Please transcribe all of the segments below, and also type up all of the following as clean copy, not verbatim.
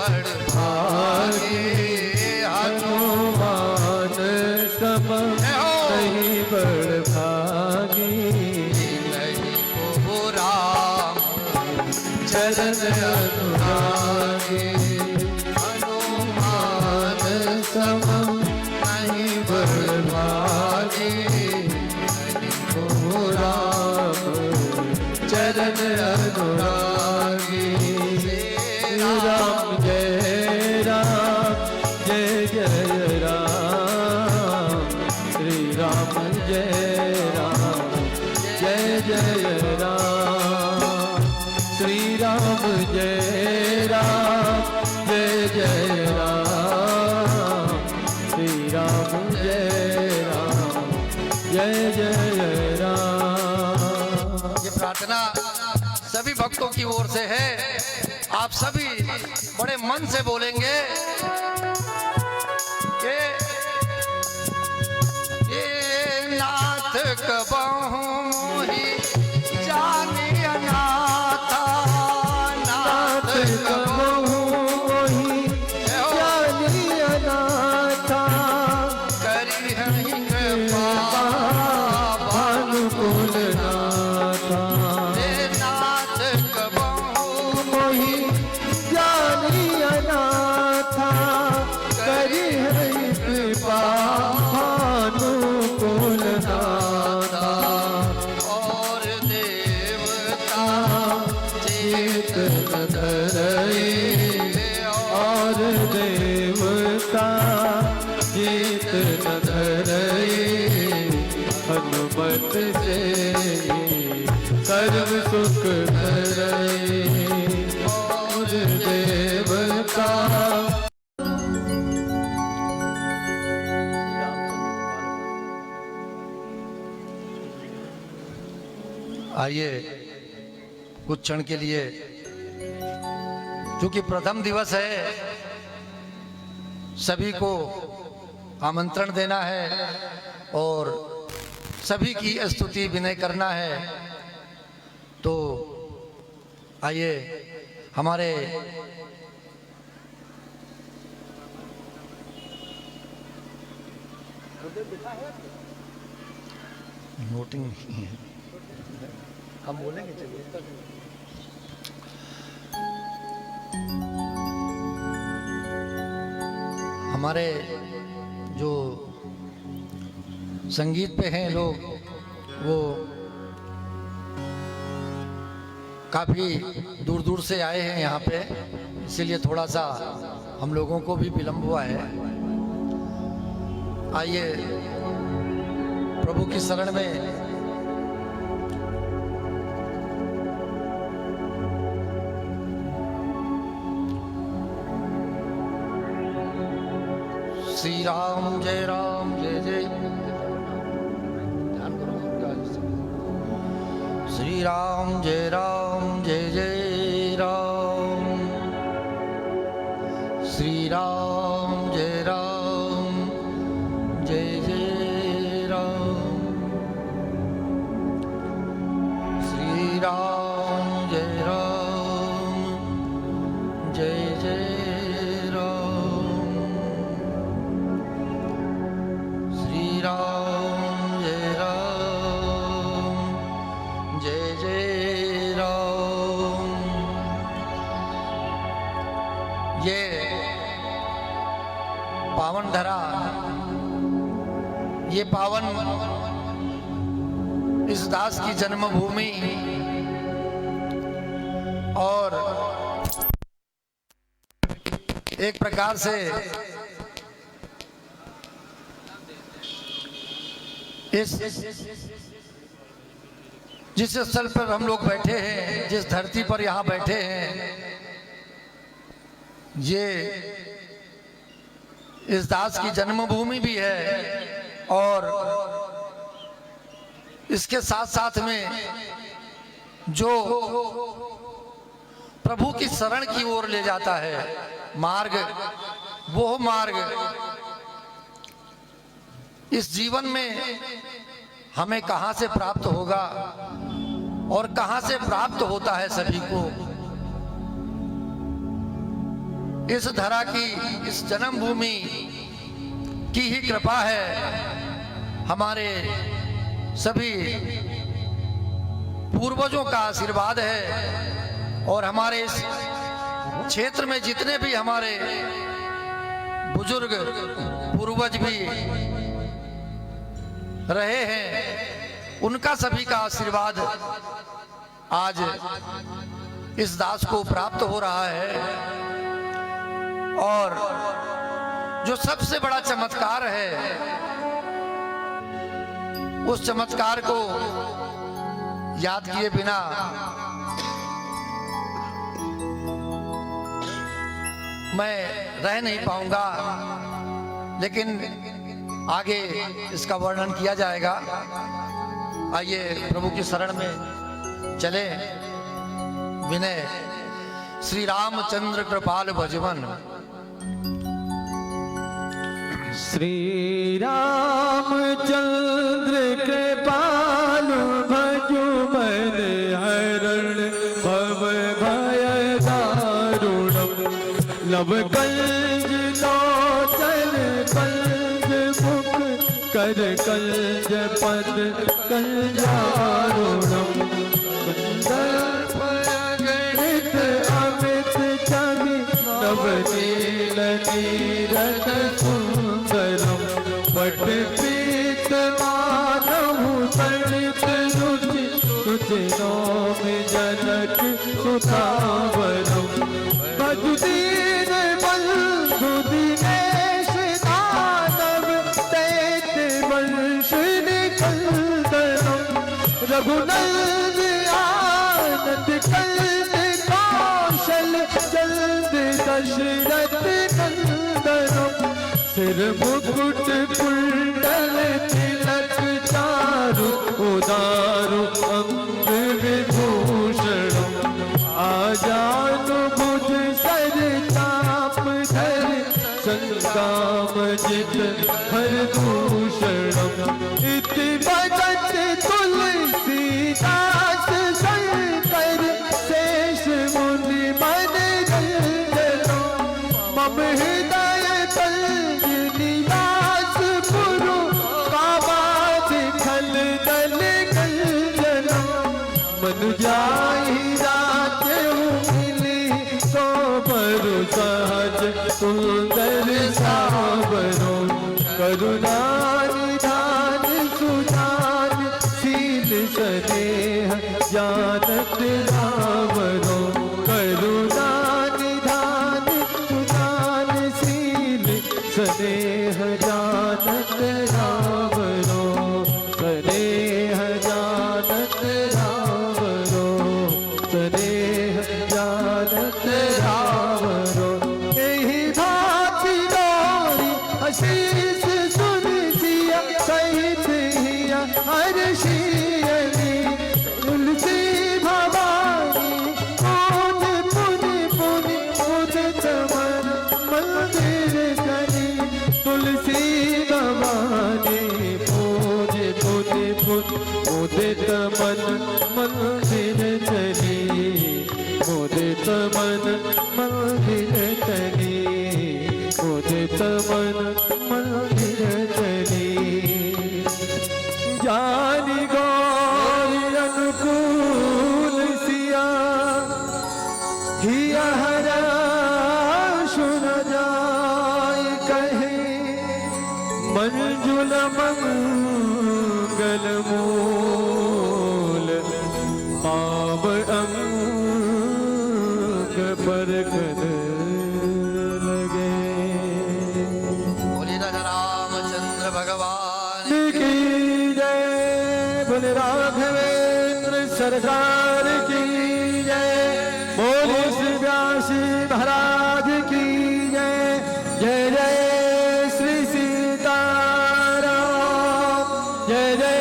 बड़भागी हनुमान सम नहीं बड़भागी नहीं को राम चरण अनुरागी हनुमान सम नहीं बड़भागी नहीं को राम चरण अनुरागी राम जय राम जय जय राम श्री राम जय राम जय जय राम श्री राम जय राम जय जय राम श्री राम जय राम जय जय राम। ये प्रार्थना सभी भक्तों की ओर से है। आप सभी बड़े मन से बोलेंगे कि ये नाथ कबहू ही जाने अनाथा नाथ कबहू ही जाने अनाथा करी हरि कृपा भानुकुल नाथा नाथ कबहू मोहि जानी अनाथा करी हरि कृपा भानुकुल नाथा और देवता चेत न धरई और देवता चेत न धरई हनुमत से सर्व सुख धरई और देवता। आइए कुछ क्षण के लिए, क्योंकि प्रथम दिवस है, सभी को आमंत्रण देना है और सभी की स्तुति विनय करना है। तो आइए हमारे नोटिंग नहीं है, हम बोलेंगे चलिए। हमारे जो संगीत पे हैं लोग, वो काफी दूर दूर से आए हैं यहाँ पे, इसीलिए थोड़ा सा हम लोगों को भी विलंब हुआ है। आइए प्रभु की शरण में श्री राम जय जय ध्यान करो। श्री राम जय जय राम श्री राम जय जय राम श्री राम जय जय श्री राम जय जय राम। ये पावन धरा, ये पावन इस दास की जन्मभूमि और एक प्रकार से जिस स्थल पर हम लोग बैठे हैं, जिस धरती पर यहाँ बैठे हैं, ये इस दास की जन्मभूमि भी है और इसके साथ साथ में जो प्रभु की शरण की ओर ले जाता है मार्ग, वो मार्ग इस जीवन में हमें कहां से प्राप्त होगा और कहां से प्राप्त होता है सभी को, इस धरा की, इस जन्मभूमि की ही कृपा है, हमारे सभी पूर्वजों का आशीर्वाद है और हमारे इस क्षेत्र में जितने भी हमारे बुजुर्ग पूर्वज भी रहे हैं, उनका सभी का आशीर्वाद आज इस दास को प्राप्त हो रहा है। और जो सबसे बड़ा चमत्कार है, उस चमत्कार को याद किए बिना मैं रह नहीं पाऊंगा, लेकिन आगे इसका वर्णन किया जाएगा। आइए प्रभु की शरण में चले। विनय श्री रामचंद्र कृपाल भजवन। श्री रामचंद्र कृपाल भजवन हरण भव भय दारुणम लव कंज लोचन कंज मुख कर कंज पद कंजारुणम गणित अमित छवि नव नील नीरद सुंदरम पट पीत मानहु तड़ित रुचि सुचिनो में जनक सुतावरम भजुदीन बंधु दिनेश दानव दैत वंश निकंदनम रघुनंद आनंद कंद कौशल जल्द दशरथ नंदनम सिर मुकुट कुंडल तिलक चारु उदारु अंग विभूषणम आजानु भुज सर चाप धर संग्राम जित भरभूषणम इति भजत तुलसीदास शंकर शेष मुनि मन रंजनो मम हृदय कंज निवास पुरु कामाधि खल दल कंजनो मन जाहि राजहु मिली सो बरु सहज सुंदर सावरो करुणा निधान सुजान शील स्नेह जानत रावरो करुणा निधान सुजान शील स्नेह जानत रावरो स्नेह जानत रावरो स्नेह जानत रावरो एहि भांति गौरी आशीष सुन जिया सहित हिया हर्षियनी तुलसी भवानी पुन पुनि पुनि उदित मन मंदिर करी तुलसी भवानी पूज पुनि पुनि उदित मन मंदिर चली उदित मन मंदिर चली उदित मन मंदिर चली जानी गौरी अनुकूल सिया हिया हरा सुन जाय कहे मंजुल मंगल मूल पाव अंग पर कद लगे। बोलिए राजा रामचंद्र भगवान की जय, बोले राघवेंद्र सरकार की जय, बोले श्री व्यासी महाराज की जय। जय जय श्री सीताराम, जय जय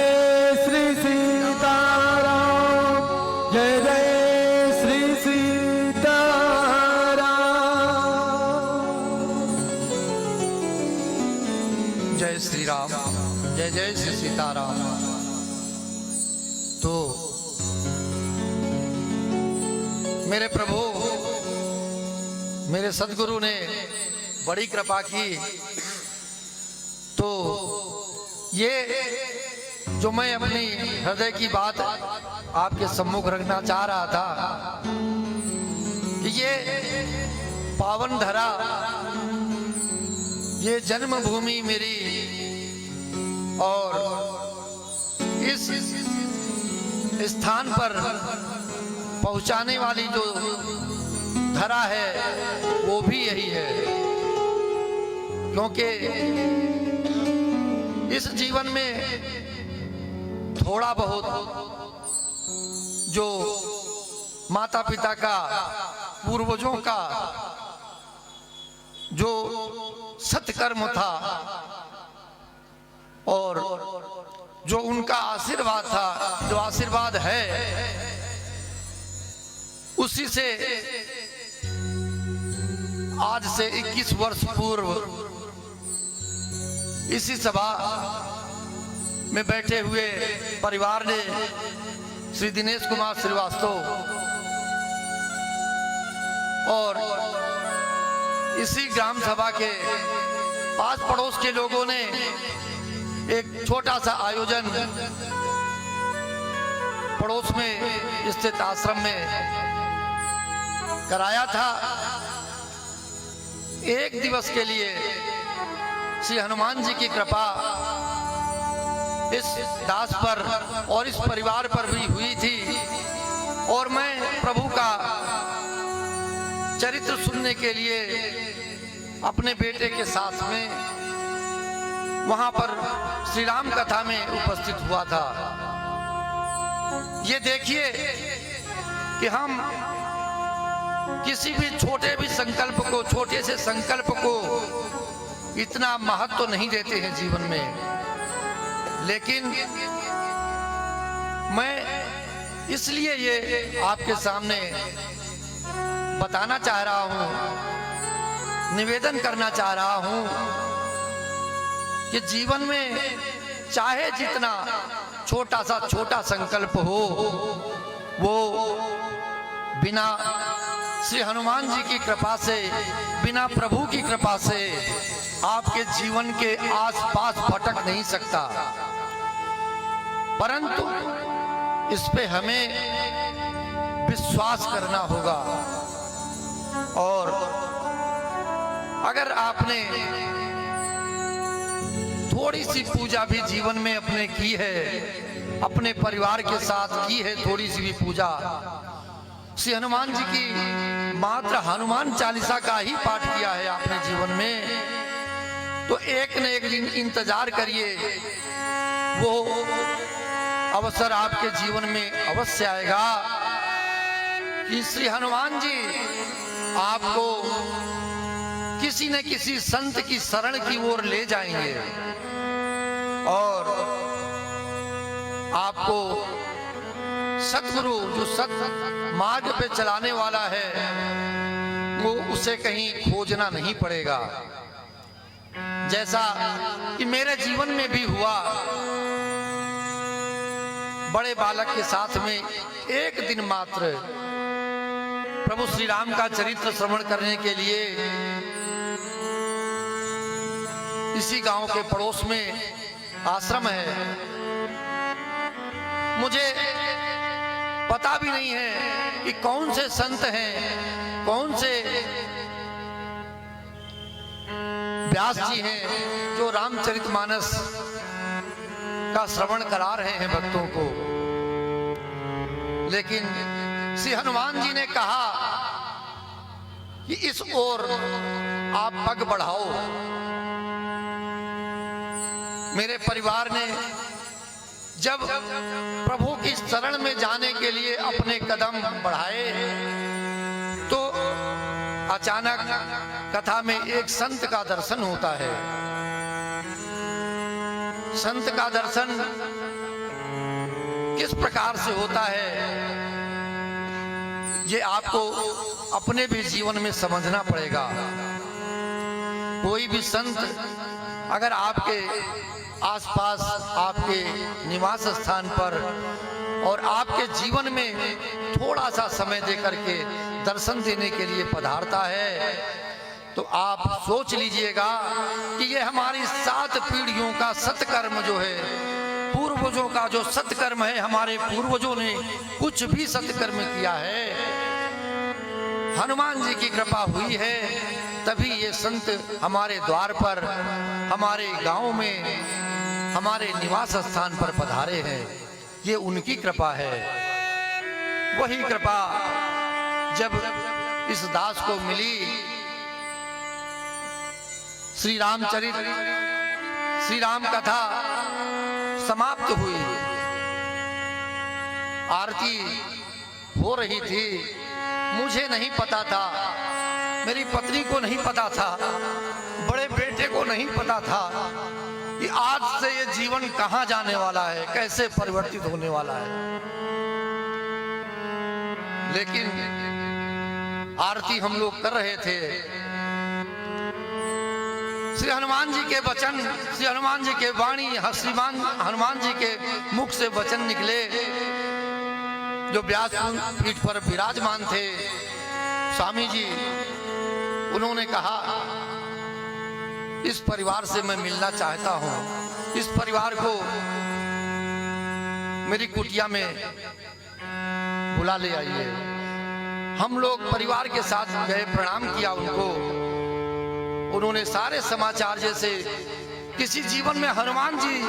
श्री सीताराम, जय जय श्री सीताराम। जय श्री राम, जय जय श्री सीताराम। तो मेरे प्रभु मेरे सदगुरु ने बड़ी कृपा की। तो ये जो मैं अपनी हृदय की बात आपके सम्मुख रखना चाह रहा था कि ये पावन धरा, ये जन्मभूमि मेरी, और इस स्थान पर पहुंचाने वाली जो धरा है वो भी यही है। क्योंकि इस जीवन में थोड़ा बहुत जो माता पिता का, पूर्वजों का जो सत्कर्म था और जो उनका आशीर्वाद था, जो आशीर्वाद है, उसी से आज से 21 वर्ष पूर्व इसी सभा में बैठे हुए परिवार ने श्री दिनेश कुमार श्रीवास्तव और इसी ग्राम सभा के पास पड़ोस के लोगों ने एक छोटा सा आयोजन पड़ोस में स्थित आश्रम में कराया था। एक दिवस के लिए श्री हनुमान जी की कृपा इस दास पर और इस परिवार पर भी हुई थी, और मैं प्रभु का चरित्र सुनने के लिए अपने बेटे के साथ में वहां पर श्री राम कथा में उपस्थित हुआ था। ये देखिए कि हम किसी भी छोटे भी संकल्प को, छोटे से संकल्प को इतना महत्व तो नहीं देते हैं जीवन में, लेकिन मैं इसलिए ये आपके सामने बताना चाह रहा हूं, निवेदन करना चाह रहा हूं कि जीवन में चाहे जितना छोटा संकल्प हो, वो बिना श्री हनुमान जी की कृपा से, बिना प्रभु की कृपा से आपके जीवन के आसपास भटक नहीं सकता। परंतु इस पे हमें विश्वास करना होगा। और अगर आपने थोड़ी सी पूजा भी जीवन में अपने की है, अपने परिवार के साथ की है, थोड़ी सी भी पूजा, श्री हनुमान जी की मात्र हनुमान चालीसा का ही पाठ किया है आपने जीवन में, तो एक न एक दिन इंतजार करिए, वो अवसर आपके जीवन में अवश्य आएगा कि श्री हनुमान जी आपको किसी न किसी संत की शरण की ओर ले जाएंगे और आपको सतगुरु जो सत मार्ग पे चलाने वाला है वो उसे कहीं खोजना नहीं पड़ेगा। जैसा कि मेरे जीवन में भी हुआ, बड़े बालक के साथ में एक दिन मात्र प्रभु श्री राम का चरित्र श्रवण करने के लिए इसी गांव के पड़ोस में आश्रम है। मुझे पता भी नहीं है कि कौन से संत हैं, कौन से व्यास जी हैं जो रामचरितमानस का श्रवण करा रहे हैं भक्तों को, लेकिन श्री हनुमान जी ने कहा कि इस ओर आप पग बढ़ाओ। मेरे परिवार ने जब प्रभु की शरण में जाने के लिए अपने कदम बढ़ाए तो अचानक कथा में एक संत का दर्शन होता है। संत का दर्शन किस प्रकार से होता है ये आपको अपने भी जीवन में समझना पड़ेगा। कोई भी संत अगर आपके आसपास आपके निवास स्थान पर और आपके जीवन में थोड़ा सा समय देकर के दर्शन देने के लिए पधारता है, तो आप सोच लीजिएगा कि ये हमारी 7 पीढ़ियों का सत्कर्म जो है, पूर्वजों का जो सत्कर्म है, हमारे पूर्वजों ने कुछ भी सत्कर्म किया है, हनुमान जी की कृपा हुई है, तभी ये संत हमारे द्वार पर, हमारे गांव में, हमारे निवास स्थान पर पधारे हैं। ये उनकी कृपा है। वही कृपा जब इस दास को मिली, श्री रामचरित, श्री राम कथा समाप्त हुई, आरती हो रही थी, मुझे नहीं पता था, मेरी पत्नी को नहीं पता था, बड़े बेटे को नहीं पता था कि आज से ये जीवन कहां जाने वाला है, कैसे परिवर्तित होने वाला है। लेकिन आरती हम लोग कर रहे थे, श्री हनुमान जी के वचन, श्री हनुमान जी के वाणी, श्रीमान हनुमान जी के मुख से वचन निकले, जो व्यास पीठ पर विराजमान थे स्वामी जी, उन्होंने कहा इस परिवार से मैं मिलना चाहता हूं, इस परिवार को मेरी कुटिया में बुला ले आइए। हम लोग परिवार के साथ गए, प्रणाम किया उनको। उन्होंने सारे समाचार, जैसे किसी जीवन में हनुमान जी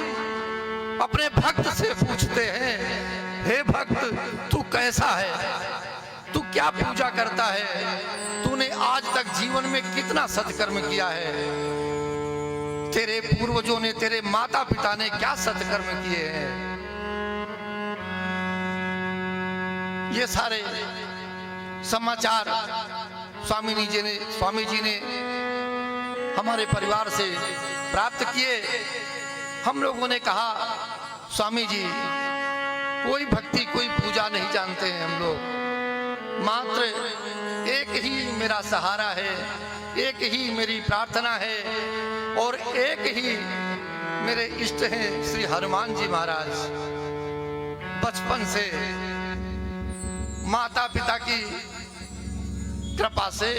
अपने भक्त से पूछते हैं, हे भक्त तू कैसा है, तू क्या पूजा करता है, तूने आज तक जीवन में कितना सत्कर्म किया है, तेरे पूर्वजों ने, तेरे माता पिता ने क्या सत्कर्म किए हैं। ये सारे समाचार स्वामी जी ने हमारे परिवार से प्राप्त किए। हम लोगों ने कहा स्वामी जी, कोई भक्ति, कोई पूजा नहीं जानते हैं हम लोग, मात्र एक ही मेरा सहारा है, एक ही मेरी प्रार्थना है और एक ही मेरे इष्ट हैं श्री हनुमान जी महाराज। बचपन से माता पिता की कृपा से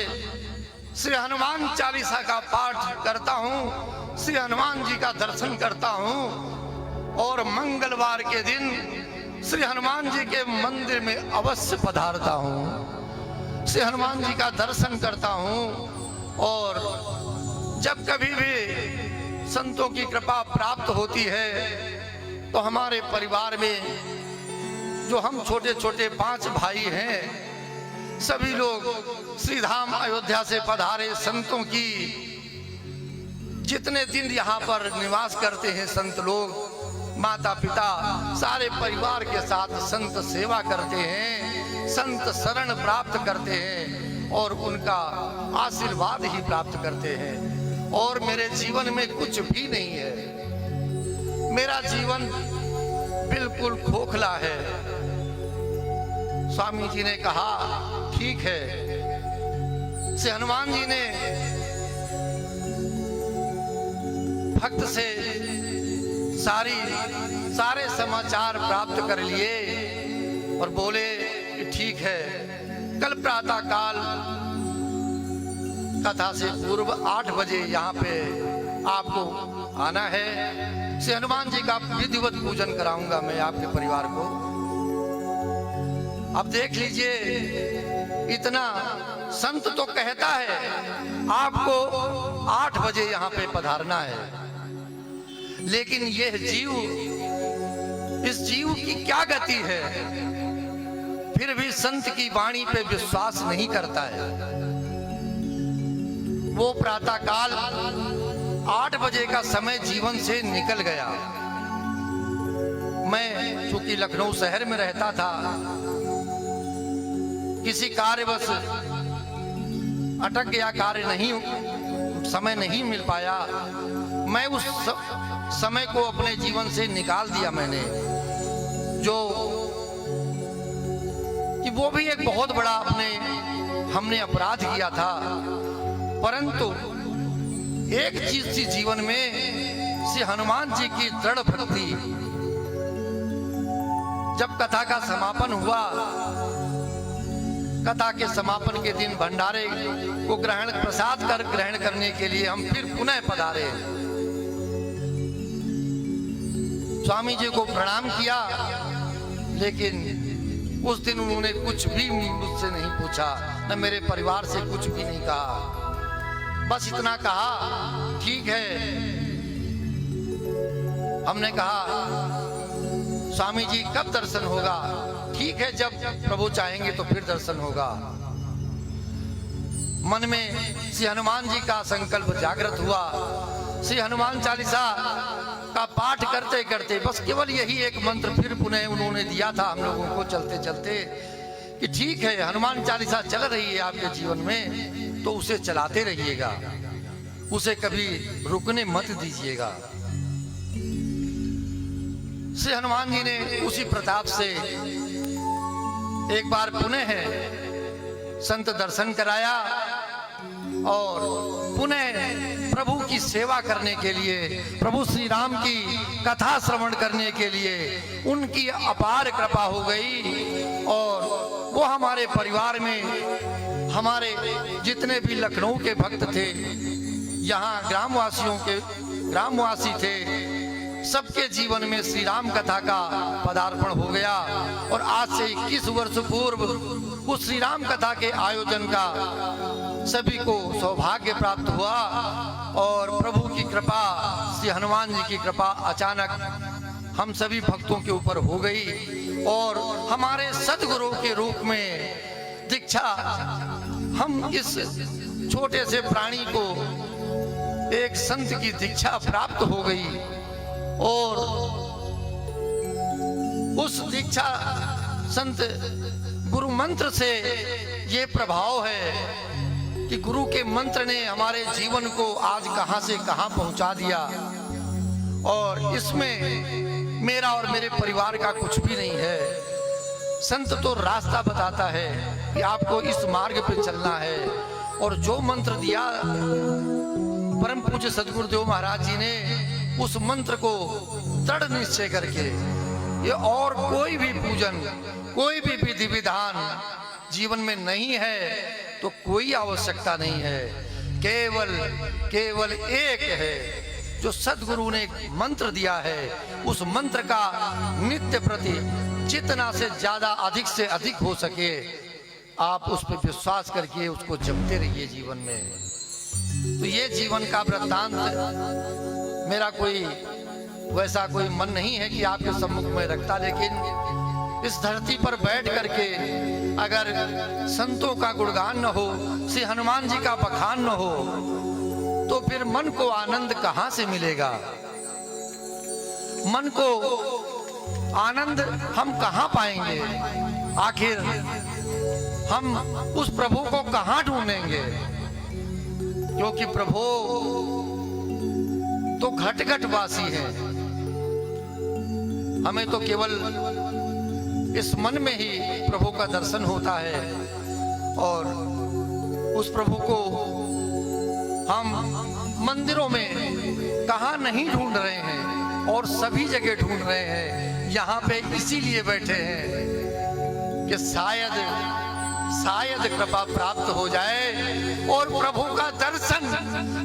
श्री हनुमान चालीसा का पाठ करता हूँ, श्री हनुमान जी का दर्शन करता हूँ और मंगलवार के दिन श्री हनुमान जी के मंदिर में अवश्य पधारता हूँ, श्री हनुमान जी का दर्शन करता हूँ। और जब कभी भी संतों की कृपा प्राप्त होती है तो हमारे परिवार में जो हम छोटे छोटे 5 भाई हैं, सभी लोग श्री धाम अयोध्या से पधारे संतों की, जितने दिन यहाँ पर निवास करते हैं संत लोग, माता पिता सारे परिवार के साथ संत सेवा करते हैं, संत शरण प्राप्त करते हैं और उनका आशीर्वाद ही प्राप्त करते हैं। और मेरे जीवन में कुछ भी नहीं है, मेरा जीवन बिल्कुल खोखला है। स्वामी जी ने कहा ठीक है। श्री हनुमान जी ने भक्त से सारे समाचार प्राप्त कर लिए और बोले कि ठीक है, कल प्रातः काल कथा से पूर्व 8 बजे यहाँ पे आपको आना है। श्री हनुमान जी का विधिवत पूजन कराऊंगा मैं आपके परिवार को। अब देख लीजिए, इतना संत तो कहता है आपको 8 बजे यहाँ पे पधारना है, लेकिन यह जीव, इस जीव की क्या गति है, फिर भी संत की वाणी पे विश्वास नहीं करता है। वो प्रातः काल 8 बजे का समय जीवन से निकल गया। मैं चूंकि लखनऊ शहर में रहता था, किसी कार्यवश अटक गया, कार्य नहीं, समय नहीं मिल पाया। मैं उस समय को अपने जीवन से निकाल दिया मैंने, जो कि वो भी एक बहुत बड़ा हमने अपराध किया था। परंतु एक चीज थी जीवन में श्री हनुमान जी की दृढ़ भक्ति। जब कथा का समापन हुआ, कथा के समापन के दिन भंडारे को प्रसाद ग्रहण करने के लिए हम फिर पुनः पधारे। स्वामी जी को प्रणाम किया, लेकिन उस दिन उन्होंने कुछ भी मुझसे नहीं पूछा, न मेरे परिवार से कुछ भी नहीं कहा। बस इतना कहा, ठीक है। हमने कहा, स्वामी जी कब दर्शन होगा? ठीक है, जब प्रभु चाहेंगे तो फिर दर्शन होगा। मन में श्री हनुमान जी का संकल्प जागृत हुआ। श्री हनुमान चालीसा का पाठ करते करते बस केवल यही एक मंत्र फिर पुनः उन्होंने दिया था हम लोगों को चलते चलते, कि ठीक है, हनुमान चालीसा चल रही है आपके जीवन में तो उसे चलाते रहिएगा, उसे कभी रुकने मत दीजिएगा। श्री हनुमान जी ने उसी प्रताप से एक बार पुनः संत दर्शन कराया और पुनः प्रभु की सेवा करने के लिए, प्रभु श्री राम की कथा श्रवण करने के लिए उनकी अपार कृपा हो गई। और वो हमारे परिवार में, हमारे जितने भी लखनऊ के भक्त थे, यहाँ ग्रामवासी थे, सबके जीवन में श्री राम कथा का पदार्पण हो गया। और आज से 21 वर्ष पूर्व उस श्री राम कथा के आयोजन का सभी को सौभाग्य प्राप्त हुआ। और प्रभु की कृपा, श्री हनुमान जी की कृपा अचानक हम सभी भक्तों के ऊपर हो गई और हमारे सदगुरु के रूप में दीक्षा, हम इस छोटे से प्राणी को एक संत की दीक्षा प्राप्त हो गई। और उस दीक्षा संत गुरु मंत्र से ये प्रभाव है कि गुरु के मंत्र ने हमारे जीवन को आज कहां से कहां पहुंचा दिया। और इसमें मेरा और मेरे परिवार का कुछ भी नहीं है। संत तो रास्ता बताता है कि आपको इस मार्ग पे चलना है। और जो मंत्र दिया परम पूज्य सदगुरुदेव महाराज जी ने, उस मंत्र को दृढ़ निश्चय करके, ये और कोई भी पूजन, कोई भी विधि विधान जीवन में नहीं है तो कोई आवश्यकता नहीं है। केवल एक है जो सदगुरु ने मंत्र दिया है। उस मंत्र का नित्य प्रति जितना से ज्यादा, अधिक से अधिक हो सके, आप उस पर विश्वास करके उसको जपते रहिए जीवन में। तो ये जीवन का वृत्तांत, मेरा कोई वैसा कोई मन नहीं है कि आपके सम्मुख में रखता, लेकिन इस धरती पर बैठ करके अगर संतों का गुणगान न हो, श्री हनुमान जी का बखान न हो, तो फिर मन को आनंद कहां से मिलेगा? मन को आनंद हम कहां पाएंगे? आखिर हम उस प्रभु को कहां ढूंढेंगे? क्योंकि प्रभु तो घट घट वासी है। हमें तो केवल इस मन में ही प्रभु का दर्शन होता है। और उस प्रभु को हम मंदिरों में कहां नहीं ढूंढ रहे हैं और सभी जगह ढूंढ रहे हैं। यहाँ पे इसीलिए बैठे हैं कि शायद कृपा प्राप्त हो जाए और प्रभु का दर्शन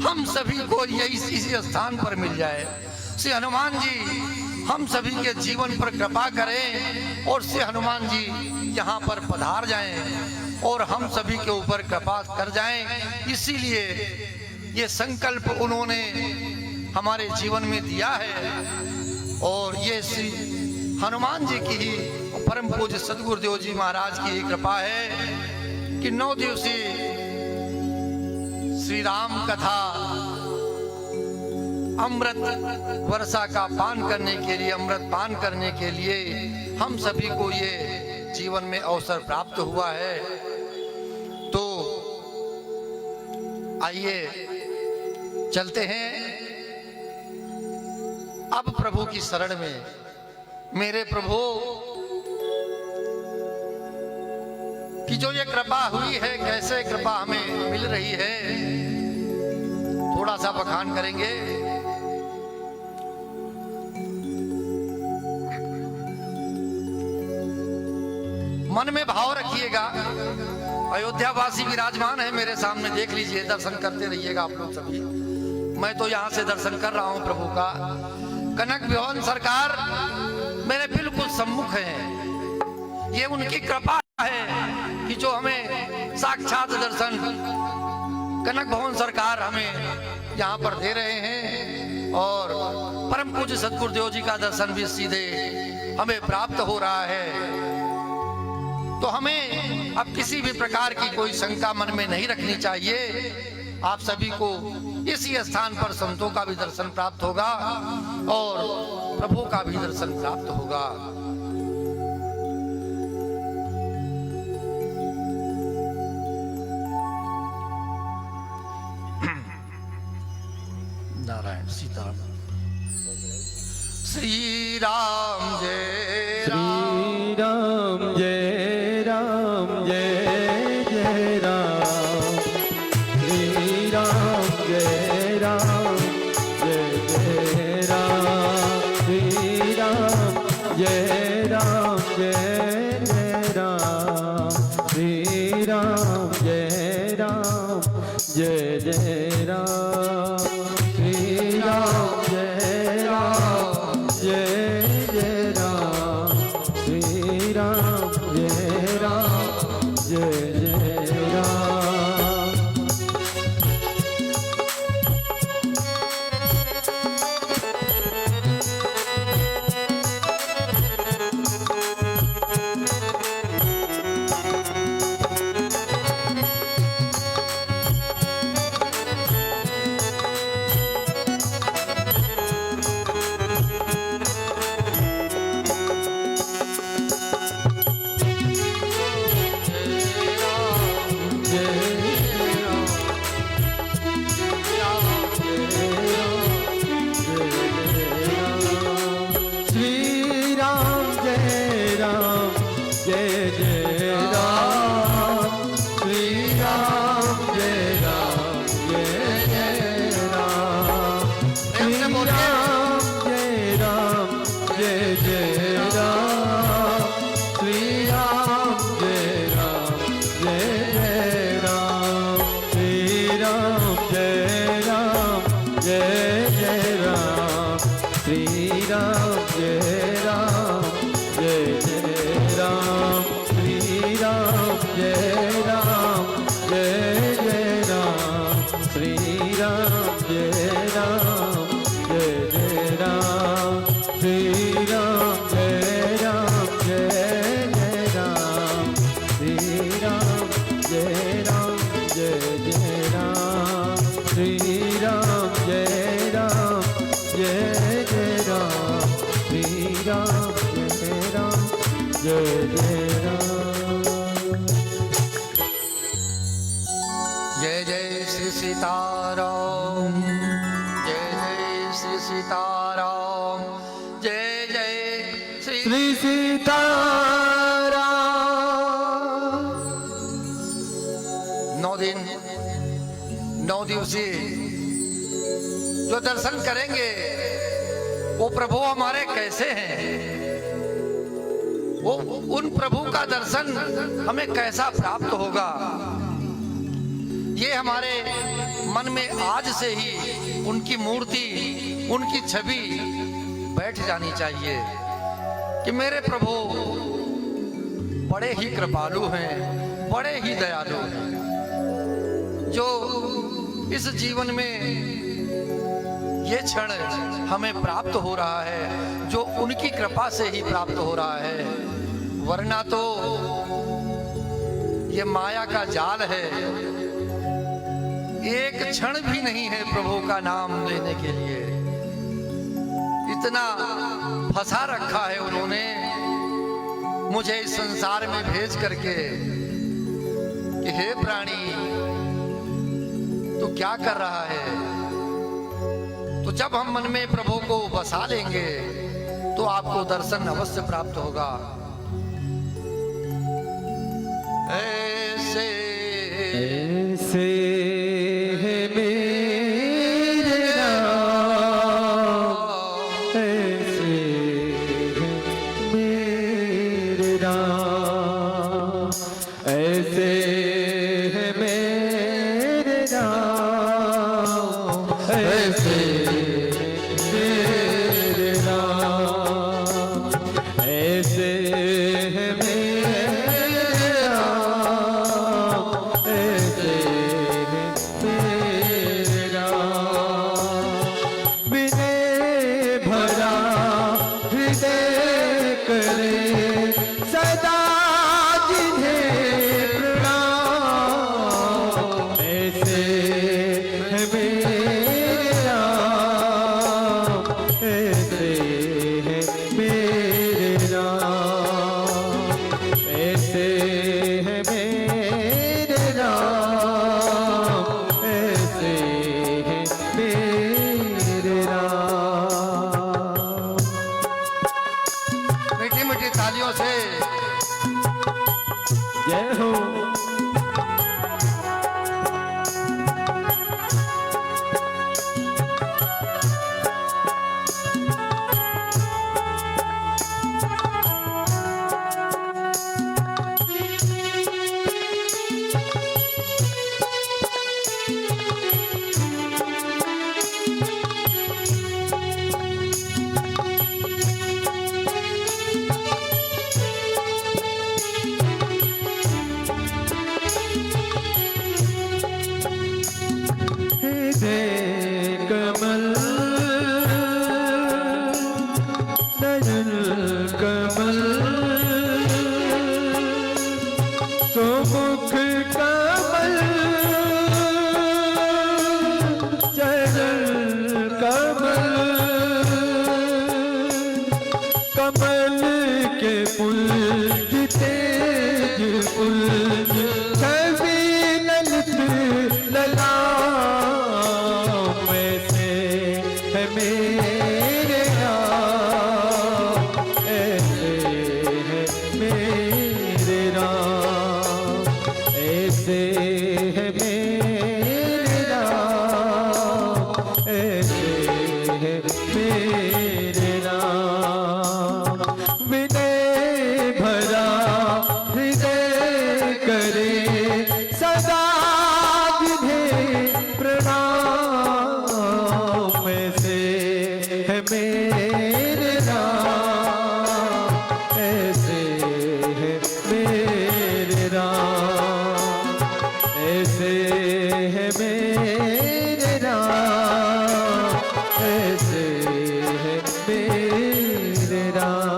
हम सभी को इसी स्थान पर मिल जाए। श्री हनुमान जी हम सभी के जीवन पर कृपा करें और श्री हनुमान जी यहाँ पर पधार जाएं और हम सभी के ऊपर कृपा कर जाएं। इसीलिए ये संकल्प उन्होंने हमारे जीवन में दिया है। और ये श्री हनुमान जी की ही परम पूज्य सदगुरुदेव जी महाराज की कृपा है कि 9 दिवसीय श्री राम कथा अमृत वर्षा का पान करने के लिए, अमृत पान करने के लिए हम सभी को ये जीवन में अवसर प्राप्त हुआ है। तो आइए चलते हैं अब प्रभु की शरण में। मेरे प्रभु की जो ये कृपा हुई है, कैसे कृपा हमें मिल रही है, थोड़ा सा बखान करेंगे। मन में भाव रखिएगा। अयोध्या वासी विराजमान है मेरे सामने, देख लीजिए, दर्शन करते रहिएगा आप लोग सभी। मैं तो यहाँ से दर्शन कर रहा हूँ प्रभु का। कनक विहोन सरकार मेरे बिल्कुल सम्मुख है। ये उनकी कृपा है कि जो हमें साक्षात दर्शन कनक भवन सरकार हमें यहाँ पर दे रहे हैं, और परम पूज्य सतगुरुदेव जी का दर्शन भी सीधे हमें प्राप्त हो रहा है। तो हमें अब किसी भी प्रकार की कोई शंका मन में नहीं रखनी चाहिए। आप सभी को इसी स्थान पर संतों का भी दर्शन प्राप्त होगा और प्रभु का भी दर्शन प्राप्त होगा। नारायण सीताराम। श्री राम जय श्री राम जय राम जय जय राम। श्री राम जय राम जय जय राम। श्री राम जय राम जय जय राम। श्री राम जय राम जय जय राम। श्री राम जय राम जय जय राम। श्री राम जय राम जय जय राम। जय जय श्री सीताराम। जय जय श्री सीताराम। जय जय श्री सीताराम। 9 दिवसीय जो दर्शन करेंगे वो प्रभु हमारे कैसे हैं, वो उन प्रभु का दर्शन हमें कैसा प्राप्त होगा, ये हमारे मन में आज से ही उनकी मूर्ति, उनकी छवि बैठ जानी चाहिए कि मेरे प्रभु बड़े ही कृपालु हैं, बड़े ही दयालु हैं। जो इस जीवन में ये क्षण हमें प्राप्त हो रहा है, जो उनकी कृपा से ही प्राप्त हो रहा है, वरना तो ये माया का जाल है। एक क्षण भी नहीं है प्रभु का नाम लेने के लिए। इतना फंसा रखा है उन्होंने मुझे इस संसार में भेज करके कि हे प्राणी, तू क्या कर रहा है। तो जब हम मन में प्रभु को बसा लेंगे तो आपको दर्शन अवश्य प्राप्त होगा। ऐसे ऐसे है मेरे राम, ऐसे है मेरे राम। मेरे राम, ऐसे है मेरे राम, ऐसे है मेरे राम, ऐसे है मेरे राम। विनय भरा हृदय करे सदा विधे प्रणाम, ऐसे है मेरे राम, ऐसे है मेरे राम, ऐसे है मेरे राम, ऐसे है मेरे राम।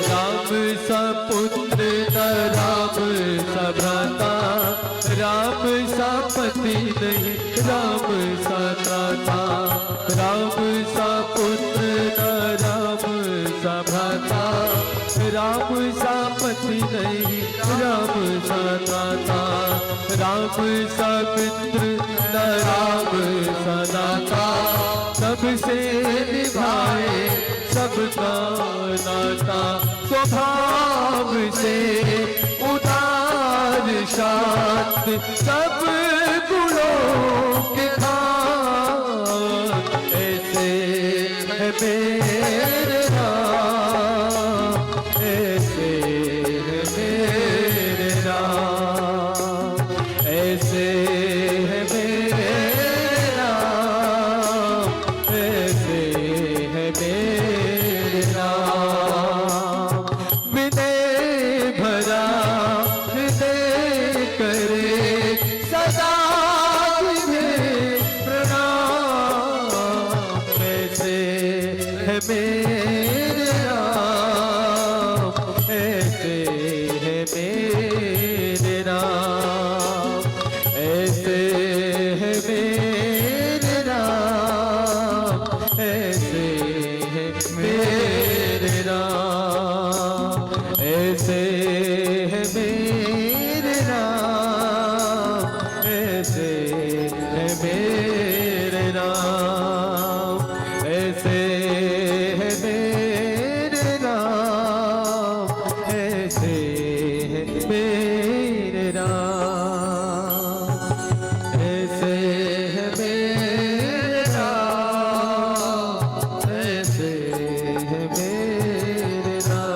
राम सा पुत्र न राम सा भ्राता, राम सा पति नहीं राम सा त्राता, राम सा पुत्र न राम सा भ्राता, राम सा पति नहीं राम सा त्राता, राम सा मित्र न राम सा दाता, सबसे निभाए सबका नाता, स्वभाव से उदार शांत सब गुणों के खान, ऐसे है मेरे राम, ऐसे है मेरे राम, ऐसे है मेरे राम, ऐसे है मेरे राम। विनय भरा हृदय करे सदा विधे प्रणाम, ऐसे है मेरे राम, ऐसे है मेरे राम, ऐसे है मेरे राम, ऐसे है मेरे राम, ऐसे है मेरे राम, ऐसे है मेरे राम, ऐसे है मेरे राम, ऐसे है मेरे राम, ऐसे है मेरे राम, ऐसे है मेरे राम।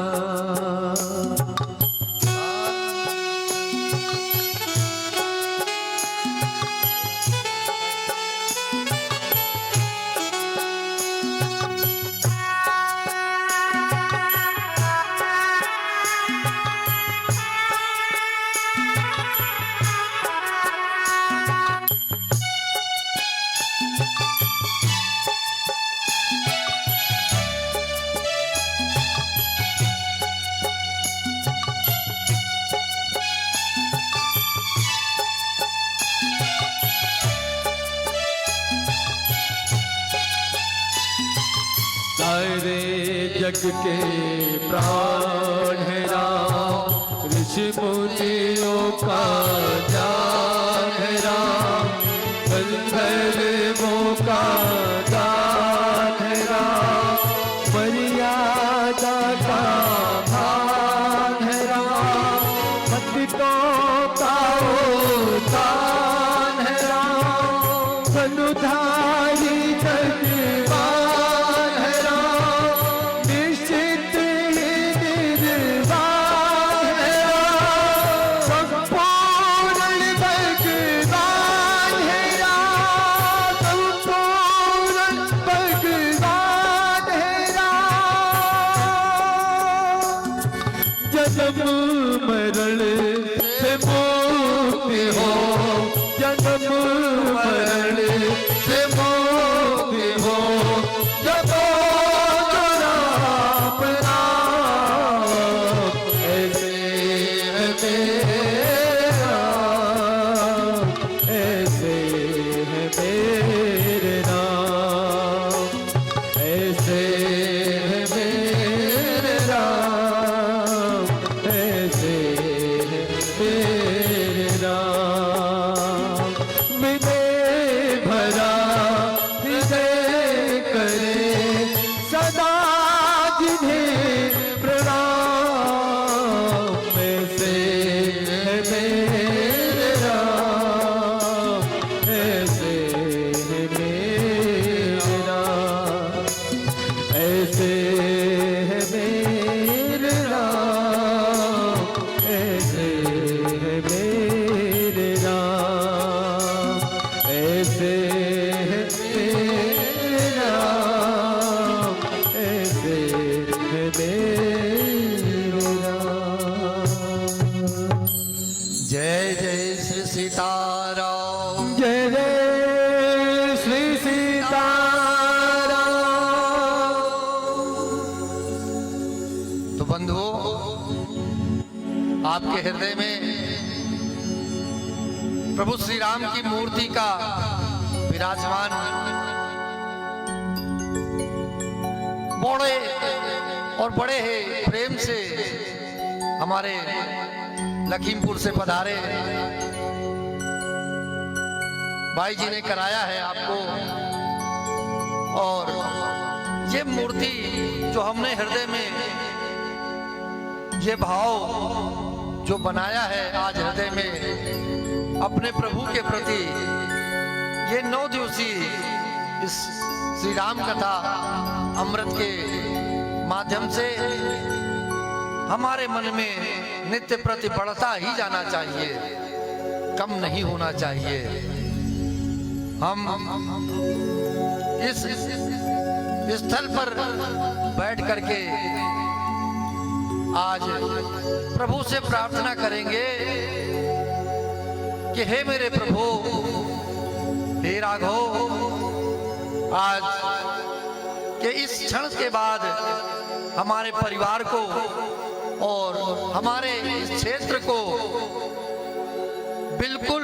सारे जग के प्राण है राम, ऋषि मुनियों का जान है राम, गंधर्वों का दान है राम, मर्यादा का भान है राम, भक्तों का दान है राम, धनुधारी भगवान है राम, निश्चित ही निर्वाण है राम, संपूर्ण भगवान है राम, संपूर्ण भगवान है राम। जन्म मरण से मुक्ति हो, जन्म मरण से मुक्ति हो, जब राम नाम ऐसे है मेरा, ऐसे है मेरे नाम, ऐसे है मेरे राम, ऐसे है मेरे राम। विनय भरा हृदय करे सदा जिन्हें प्रणाम, ऐसे है मेरे राम, ऐसे है मेरे राम, ऐसे है मेरे राम, ऐसे है मेरे राम, ऐसे है मेरे राम, ऐसे है मेरे राम। जय जय श्री सीताराम। जय जय श्री सीताराम। तो बंधुओं, आपके हृदय में प्रभु श्री राम की मूर्ति का विराजमान बड़े और बड़े ही प्रेम से हमारे लखीमपुर से पधारे भाई जी ने कराया है आपको। और ये मूर्ति जो हमने हृदय में ये भाव जो बनाया है आज हृदय में अपने प्रभु के प्रति, ये 9 दिवसीय इस श्री राम कथा अमृत के माध्यम से हमारे मन में नित्य प्रति बढ़ता ही जाना चाहिए, कम नहीं होना चाहिए। हम इस स्थल पर बैठ करके आज प्रभु से प्रार्थना करेंगे कि हे मेरे प्रभु, हे राघव, आज के इस क्षण के बाद हमारे परिवार को और हमारे इस क्षेत्र को बिल्कुल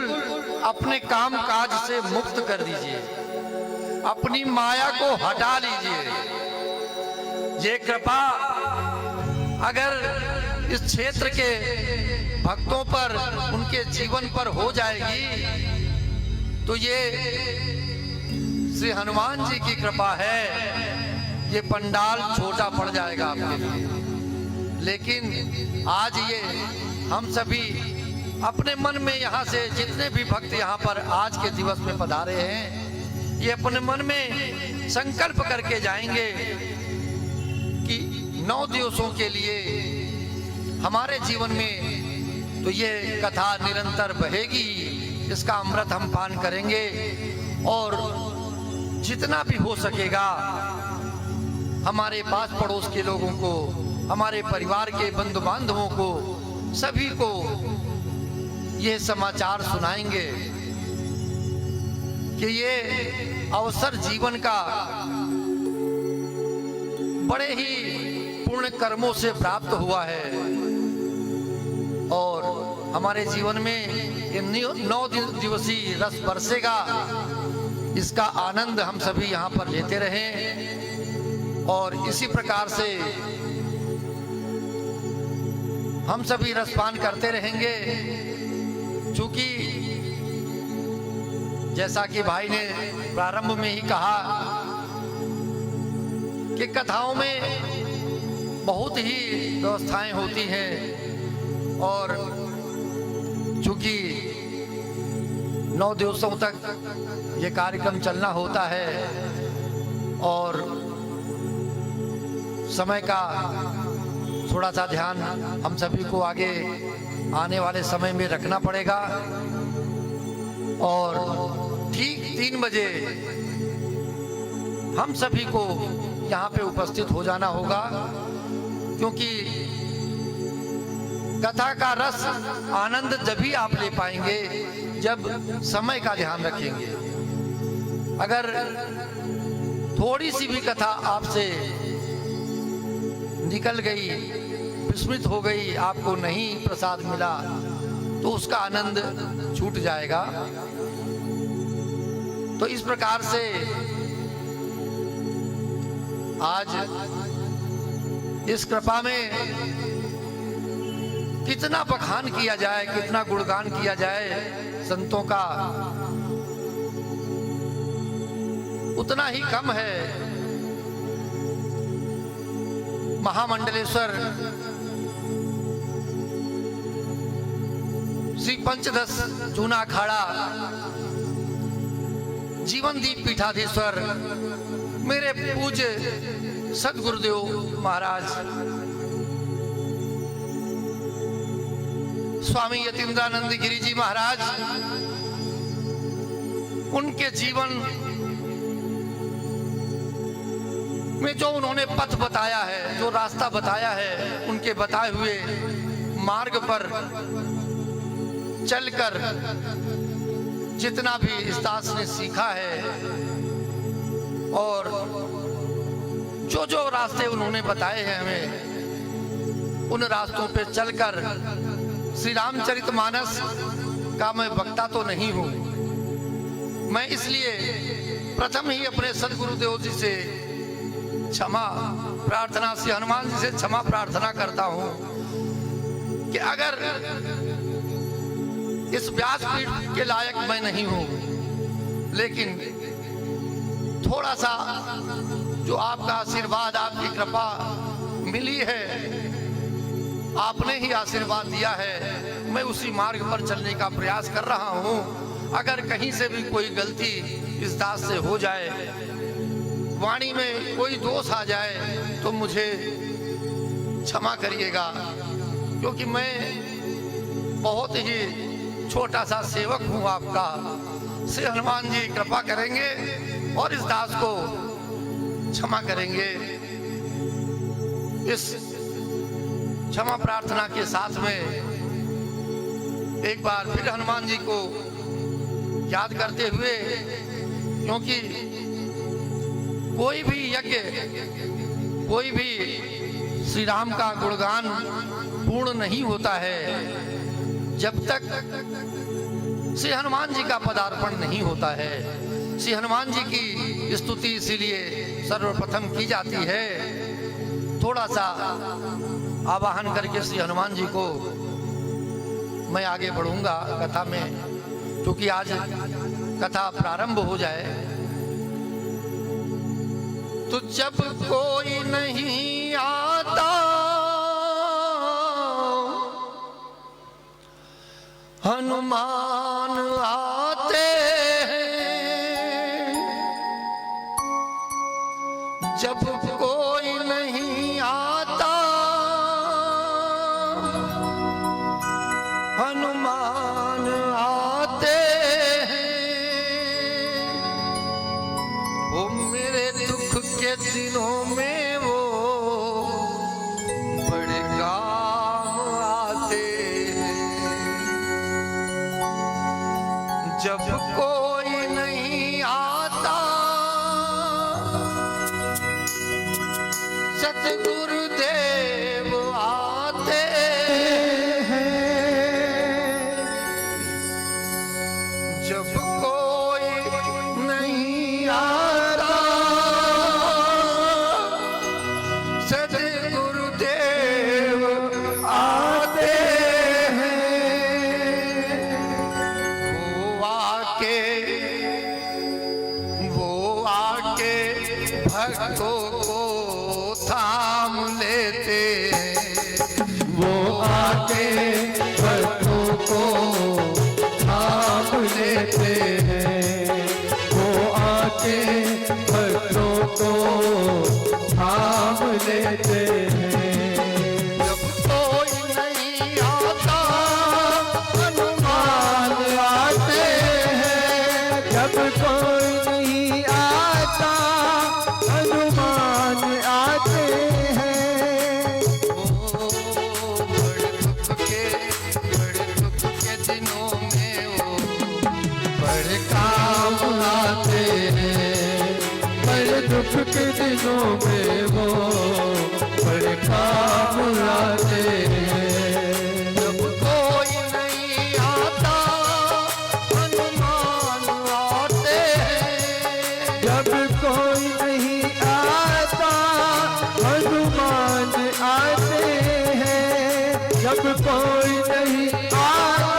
अपने काम काज से मुक्त कर दीजिए, अपनी माया को हटा लीजिए। ये कृपा अगर इस क्षेत्र के भक्तों पर, उनके जीवन पर हो जाएगी तो ये श्री हनुमान जी की कृपा है। ये पंडाल छोटा पड़ जाएगा आपके लिए, लेकिन आज ये हम सभी अपने मन में यहाँ से जितने भी भक्त यहाँ पर आज के दिवस में पधारे हैं, ये अपने मन में संकल्प करके जाएंगे कि 9 दिवसों के लिए हमारे जीवन में तो ये कथा निरंतर बहेगी, इसका अमृत हम पान करेंगे और जितना भी हो सकेगा हमारे पास पड़ोस के लोगों को, हमारे परिवार के बंधु बांधवों को, सभी को ये समाचार सुनाएंगे कि ये अवसर जीवन का बड़े ही पुण्य कर्मों से प्राप्त हुआ है और हमारे जीवन में ये 9 दिवसीय रस बरसेगा। इसका आनंद हम सभी यहाँ पर लेते रहें और इसी प्रकार से हम सभी रसपान करते रहेंगे। चूंकि जैसा कि भाई ने प्रारंभ में ही कहा कि कथाओं में बहुत ही व्यवस्थाएं होती हैं और चूंकि 9 दिवसों तक ये कार्यक्रम चलना होता है और समय का थोड़ा सा ध्यान हम सभी को आगे आने वाले समय में रखना पड़ेगा और ठीक 3 बजे हम सभी को यहाँ पे उपस्थित हो जाना होगा, क्योंकि कथा का रस आनंद जभी आप ले पाएंगे जब समय का ध्यान रखेंगे। अगर थोड़ी सी भी कथा आपसे निकल गई, विस्मृत हो गई, आपको नहीं प्रसाद मिला, तो उसका आनंद छूट जाएगा। तो इस प्रकार से आज इस कृपा में कितना बखान किया जाए, कितना गुणगान किया जाए संतों का, उतना ही कम है। महामंडलेश्वर श्री पंचदश जूना अखाड़ा जीवनदीप पीठाधीश्वर मेरे पूज्य सदगुरुदेव महाराज स्वामी यतीन्द्रानंद गिरी जी महाराज, उनके जीवन में जो उन्होंने पथ बताया है, जो रास्ता बताया है, उनके बताए हुए मार्ग पर चलकर जितना भी इस दास ने सीखा है और जो जो रास्ते उन्होंने बताए हैं हमें, उन रास्तों पे चलकर श्री रामचरितमानस का मैं वक्ता तो नहीं हूं। मैं इसलिए प्रथम ही अपने सदगुरुदेव जी से क्षमा प्रार्थना, श्री हनुमान जी से क्षमा प्रार्थना करता हूं कि अगर इस व्यासपीठ के लायक मैं नहीं हूं, लेकिन थोड़ा सा जो आपका आशीर्वाद, आपकी कृपा मिली है, आपने ही आशीर्वाद दिया है, मैं उसी मार्ग पर चलने का प्रयास कर रहा हूं। अगर कहीं से भी कोई गलती इस दास से हो जाए, वाणी में कोई दोष आ जाए, तो मुझे क्षमा करिएगा, क्योंकि मैं बहुत ही छोटा सा सेवक हूं आपका। श्री हनुमान जी कृपा करेंगे और इस दास को क्षमा करेंगे। इस क्षमा प्रार्थना के साथ में एक बार फिर हनुमान जी को याद करते हुए, क्योंकि कोई भी यज्ञ, कोई भी श्री राम का गुणगान पूर्ण नहीं होता है जब तक श्री हनुमान जी का पदार्पण नहीं होता है। श्री हनुमान जी की स्तुति इसीलिए सर्वप्रथम की जाती है। थोड़ा सा आवाहन करके श्री हनुमान जी को मैं आगे बढ़ूंगा कथा में, क्योंकि आज कथा प्रारंभ हो जाए। तो जब कोई नहीं आता हनुमान आते हैं, जब कोई नहीं आता हनुमान आते हैं। वो मेरे दुख के दिनों में वो बड़े काम आते हैं। जब कोई नहीं आता सतगुरुदेव आते हैं। जब कोई नहीं आता सतगुरुदेव आते हैं। वो आके भक्तों को थाम लेते हैं। वो आके भक्तों को थाम लेते हैं। वो आके भक्तों को थाम लेते हैं। जब कोई नहीं आता हनुमान आते हैं। जब कोई नहीं आता हनुमान आते हैं। बड़े दुख के दुख के दिनों में वो बड़े काम आते हैं। जब कोई नहीं आता हनुमान आते हैं। जब कोई नहीं आता हनुमान आते हैं। जब कोई नहीं आता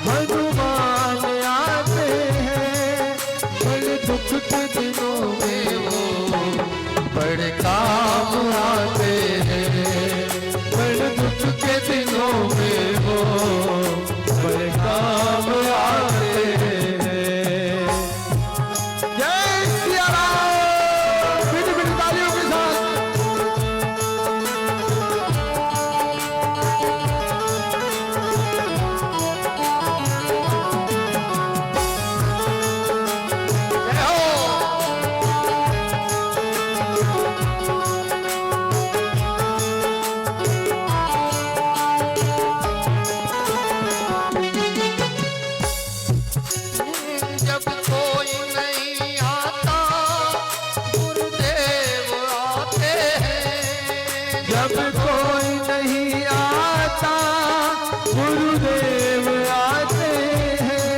हनुमान आते हैं। बड़े दुख के दिनों में वो बड़े काम आते हैं। बड़े दुख के दिनों में वो बड़े काम आते हैं। जय सिया राम। बिन बिन तालियों के साथ जय हो। जब कोई नहीं आता गुरुदेव आते हैं। जब कोई नहीं आता गुरुदेव आते हैं।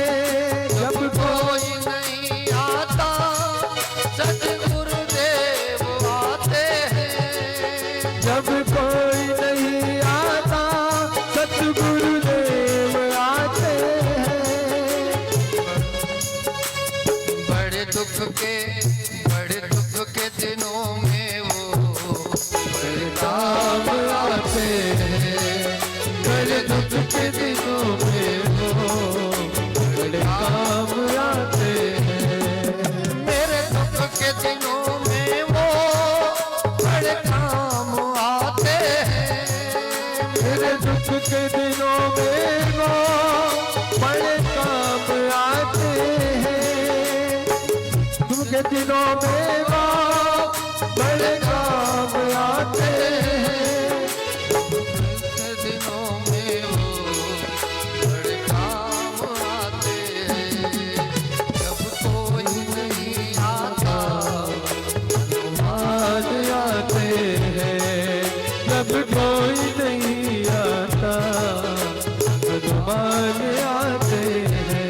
जब कोई नहीं आता सतगुरुदेव आते हैं। जब कोई नहीं आता सतगुरुदेव आते हैं। बड़े दुख के दिनों में वो बड़े काम आते हैं। बड़े दुख के दिनों में वो बड़े काम आते हैं। मेरे दुख के दिनों में वो बड़े काम आते हैं। मेरे दुख के दिनों में वो बड़े काम आते हैं। दुख के दिनों में वो बड़े काम आते हैं। के दिनों में वो बड़े काम आते हैं। जब कोई नहीं आता आज आते हैं। जब कोई नहीं आता हनुमान आते हैं।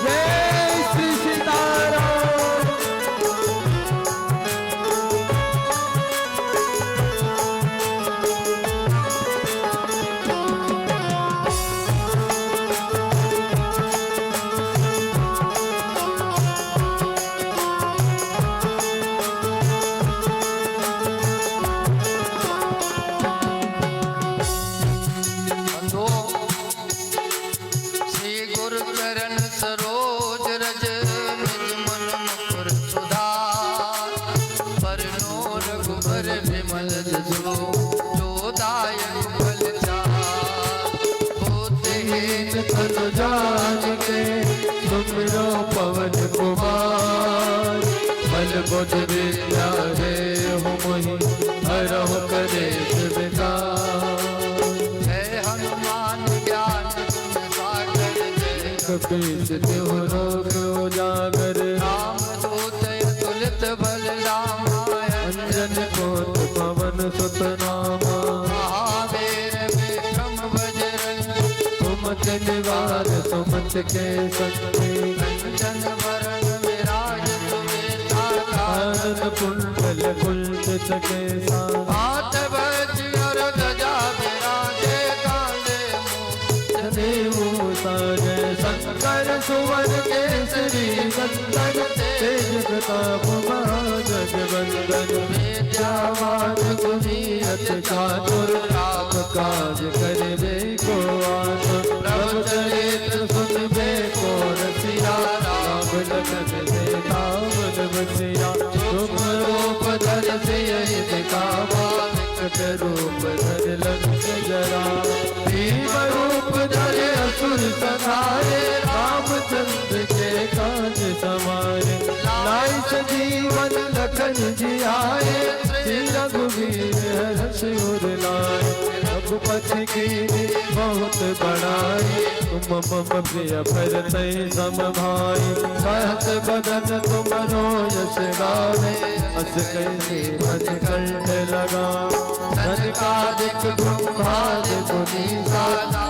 जय श्री सीताराम। बंधो श्री गुरु चरण सरोज रज निज मन मुकुर सुधार। परनो रघुबर विमल जसो जो दायक फल चार। होते हीन तनु जान के सुमिरो पवन कुमार। बल बुध विद्या है मोहि हरहु कलेश विकार। जय हनुमान ज्ञान गुण सागर जय। कपीश तिहु रोग उजागर। राम दूत अतुलित बल रामायण। अंजन कोट पवन सुत नामा। महावीर विक्रम बजरंग। सुमत निवार सुमत के संगी। कंचन वरण विराज सुवेशा। आनंद कुंडल कुंजित केसा। हाथ वज्र और ध्वजा विराजे। कांधे मूष जनेऊ साजय शंकर सुवन केसरी नंदन। तेज प्रताप महाजगवंदन। विद्यावान गुणियत चातुर। राम काज करिबे को आतुर। प्रभु चरित्र सुनिबे को रसिया। राम लखन सीता मन बसिया। तुम रूप धर सियहि दिखावा। विकट रूप धर लंक जरा। भीम रूप धर असुर संहारे। रामचंद्र के काज समारे। लाए सजीवन कहीं जियाए, श्री रघुवीर हर्ष उर लाए। रघुपति की बहुत बड़ाई, तुम मम प्रिय भरतै सम भाई। सहस बदन तुम यश गावे, अस कैसे मन कंठ लगावे। सनकादिक ब्रह्मादि मुनीसा,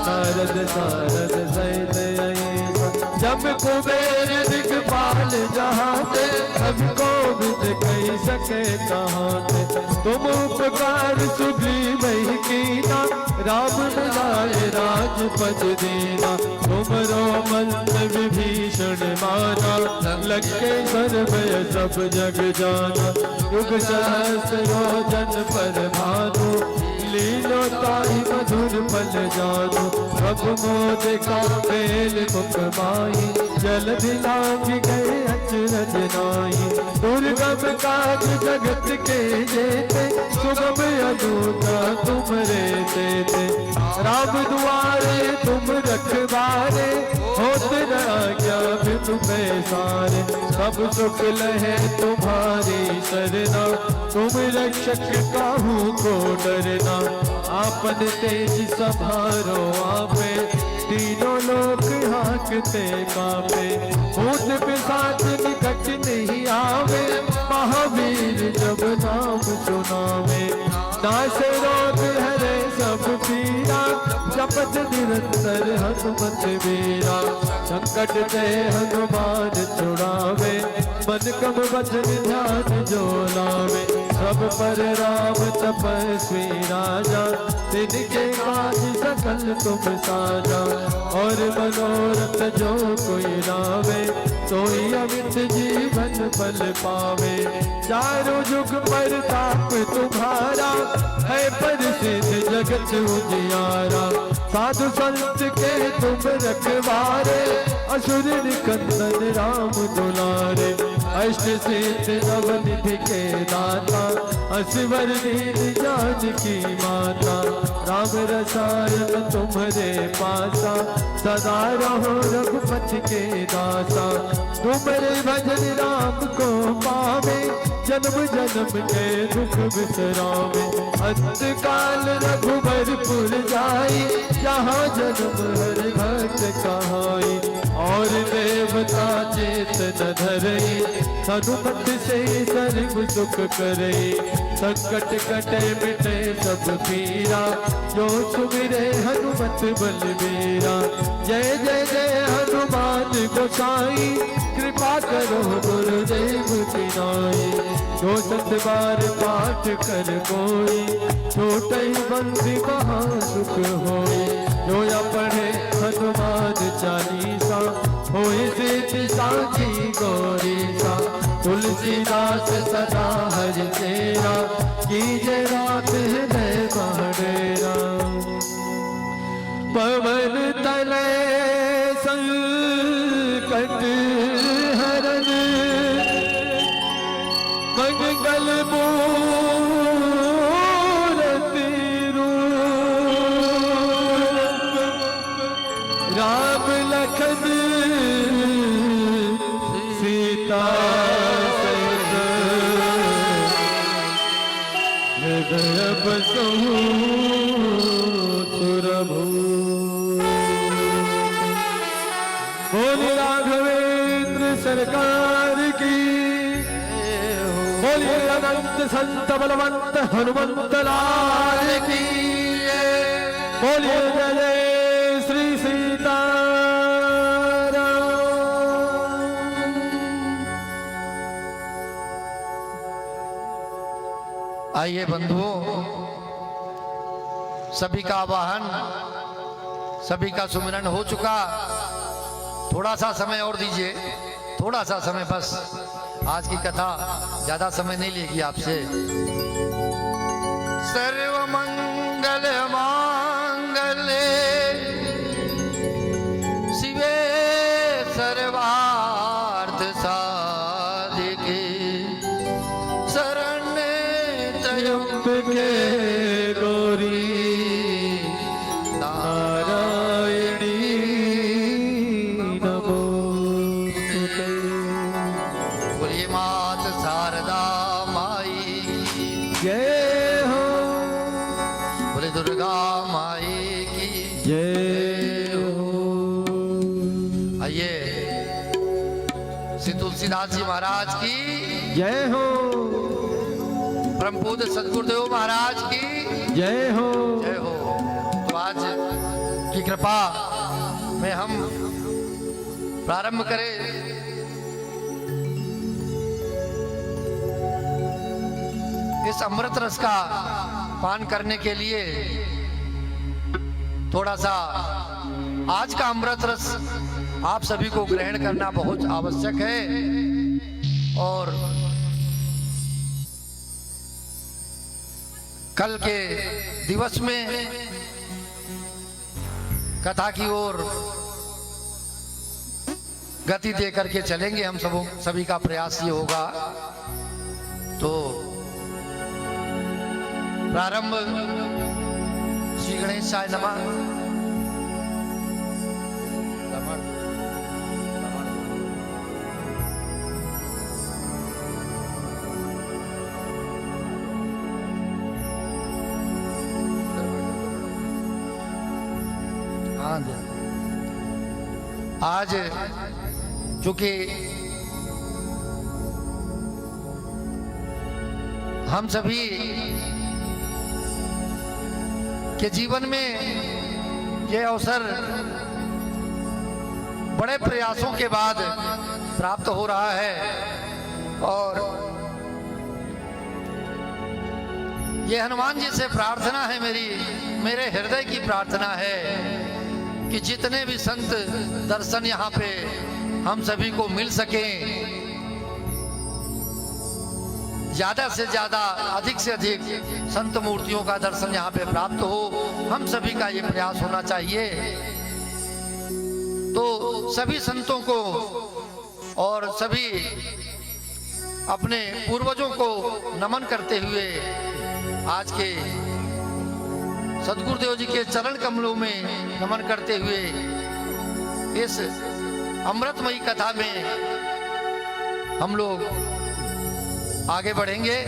नारद सारद सहित अहिसा। जब कुबेर दिखपाल जहाते, सबको विद कही सके कहाते। तुम उपकार सुग्रीव ही कीना, राम मिलाए राजपद दीना। तुमरो मंत्र विभीषण माना, लंकेश्वर भय सब जग जाना। युग सहस्र योजन पर भानु, लीलो ताहि मधुर फल जानु। प्रभु मोदिका मेल मुख माही, जलधि लांघि गए अचरज नाहि। दुर्गम काज जगत के जेते, सुगम अनुग्रह तुमरे तेते। राम दुआरे तुम रखवारे, होत न आज्ञा बिनु पैसारे। सब सुख लहे तुम्हारी सरना, तुम रक्षक काहू को डरना। आपन तेज संभारो आपे, तीनों लोक हांकते कांपे। भूत पिशाच निकट नहीं आवे, महावीर जब नाम सुनावे। नासे रोग हरे सब पीरा, जपत निरंतर हनुमत वीरा। संकट ते हनुमान छुड़ावे, मन कम वचन ध्यान जो लावे। सब पर राम तपस्वी राजा, तिनके काज सकल तुम साजा। और मनोरथ जो कोई लावे, सोई अमित जीवन फल पावे। चारों जुग पर ताप तुम्हारा, है प्रसिद्ध जगत उजियारा। साधु संत के तुम रखवारे, असुर निकंदन राम दुलारे। अष्ट सिद्ध नवनिधि के दाता, असवर दीन जानकी माता। राम रसायन तुम्हारे पासा, सदा रहो रघुपति के दासा। तुम्हारे भजन राम को पावे, जन्म जन्म के दुख बिसरावे। अंत काल रघुबरपुर जाई, जहाँ जन्म हर भक्त कहाई। और देवता चेत न धरई, हनुमत से सर्व सुख करई। संकट कटे मिटे सब पीरा, जो सुमिरे हनुमत बलबीरा। जय जय जय हनुमान गोसाई, कृपा करो गुरुदेव की नाई। जो सत बार पाठ कर कोई, छोटे बंदी महा सुख होई। जो या पढ़े हनुमान चालीसा, होए सिद्धि साखी गौरीसा। तुलसीदास सदा हरि तेरा, कीजे रात हृदय महडेरा। पवन तले संकट हरन, मंगल मूरति रूप। राम लखन सीता सहित, हृदय बसहु सुरभूप। बोल राघवेंद्र सरकार की, बोलिए अनंत संत बलवंत हनुमंत लाल की। बोलिए जय जय श्री सीताराम। आइए बंधुओं, सभी का आवाहन, सभी का सुमिरन हो चुका। थोड़ा सा समय और दीजिए, थोड़ा सा समय बस। आज की कथा ज्यादा समय नहीं लेगी आपसे। सर्व मंगल मांगल्ये, शिवे सर्वार्थ साधिके। शरण्ये त्र्यंबके गौरी, नारायणी नमोस्तुते। बोलिए मात शारदा बोले दुर्गा माई की जय हो। आइए श्री तुलसीदास जी महाराज की जय हो। परम पूज्य सदगुरुदेव महाराज की जय हो। जय हो। तो आज की कृपा में हम प्रारंभ करें इस अमृत रस का पान करने के लिए थोड़ा सा आज का अमृत रस आप सभी को ग्रहण करना बहुत आवश्यक है। और कल के दिवस में कथा की ओर गति दे करके चलेंगे हम सभी का प्रयास ये होगा। तो प्रारंभ श्री गणेशाय नमः। आज चूंकि हम सभी के जीवन में यह अवसर बड़े प्रयासों के बाद प्राप्त हो रहा है और ये हनुमान जी से प्रार्थना है, मेरे हृदय की प्रार्थना है कि जितने भी संत दर्शन यहाँ पे हम सभी को मिल सके, ज्यादा से ज्यादा अधिक से अधिक संत मूर्तियों का दर्शन यहाँ पे प्राप्त हो, हम सभी का ये प्रयास होना चाहिए। तो सभी संतों को और सभी अपने पूर्वजों को नमन करते हुए आज के सदगुरुदेव जी के चरण कमलों में नमन करते हुए इस अमृतमयी कथा में हम लोग आगे बढ़ेंगे।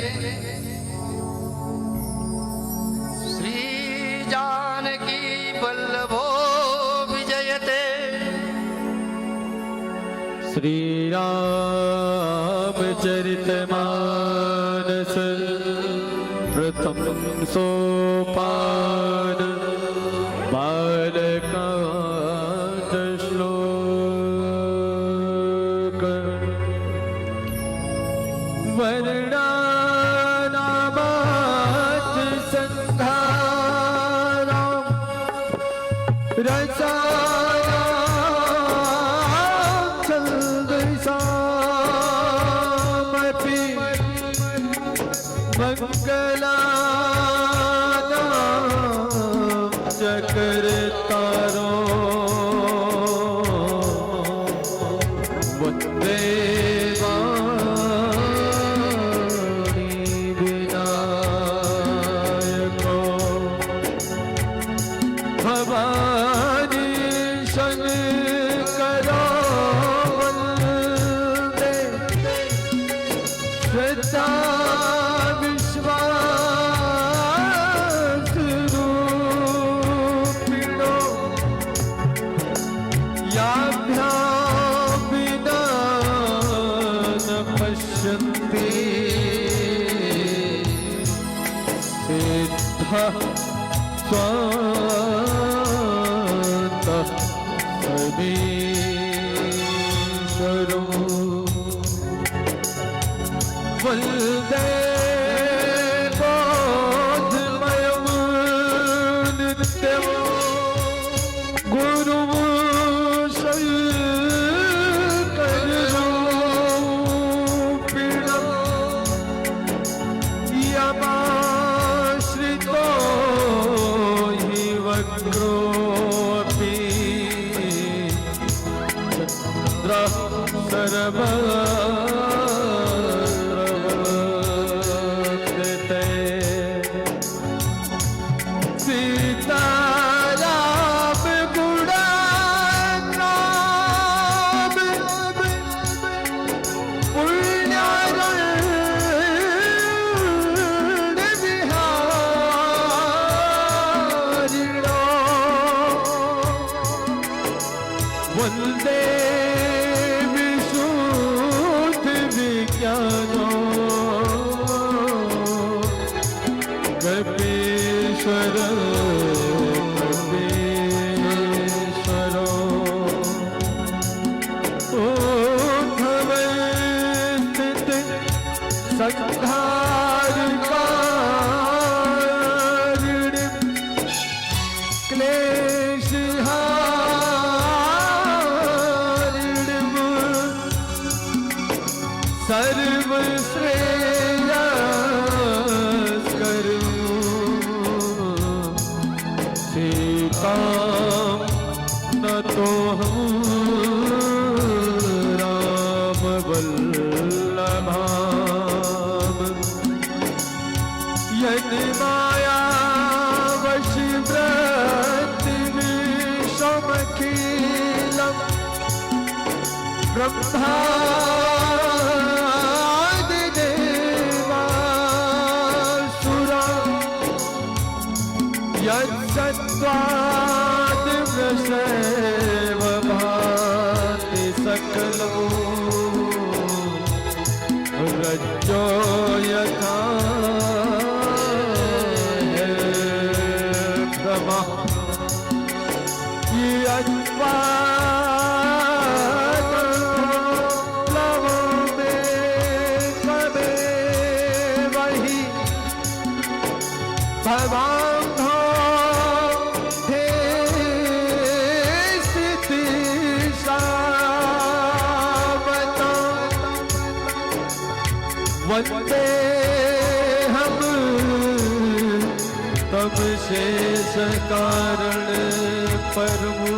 श्री जानकी वल्लभो विजयते। श्री रामचरितमानस प्रथम सोपान बालकांड श्लोक वर्णनामात् संघारां रसायां छन्दसामपि मंगलानां चक्रतारो वन्दे वाणी विनायको भवानी शंकरो वन्दे श्वेता स्वांत समीश्वरो वन्दे बोधमयं नित्यं गुरुं शङ्कररूपिणं यमाश्रितो वक्रोऽपि चन्द्रः सर्वत्र सीताराम गुणानाम पुण्यारण्य विहार कपेश्वरो उद्धवस्थित संहारकारिणीं क्लेशहारिणीं सर्वश्रेयस्करीं सीतां नतोऽहं रामवल्लभाम् यन्माया वशीवृत्तिविषमखिलम् ब्रह्मादिदेवासुरा यत्सत्त्वादिव्यसेव भाति सकलो रज्जो यथा हे ब्रह्मा वंदे हम तब शेष कारण परमो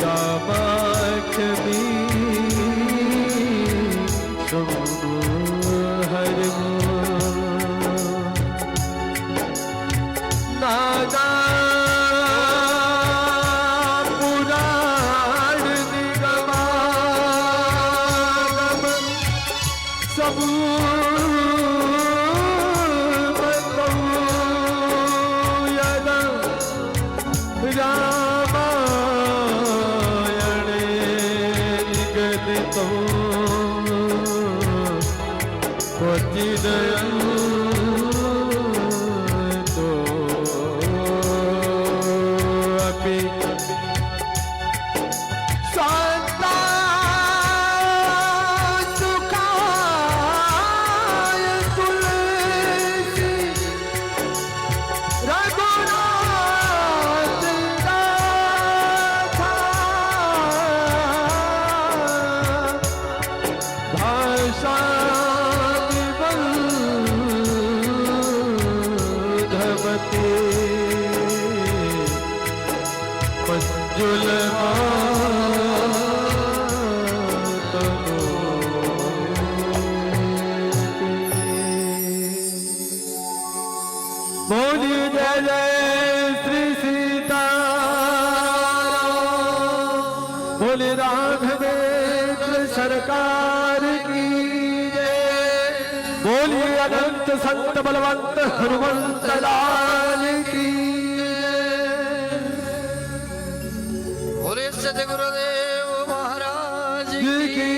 रामाख्यमी हरिमो नागा बोलिए जय जय श्री सीता बोले राघवेंद्र सरकार की जय बोलिए अनंत संत बलवंत हनुमंत लाल की बोले सतगुरुदेव महाराज की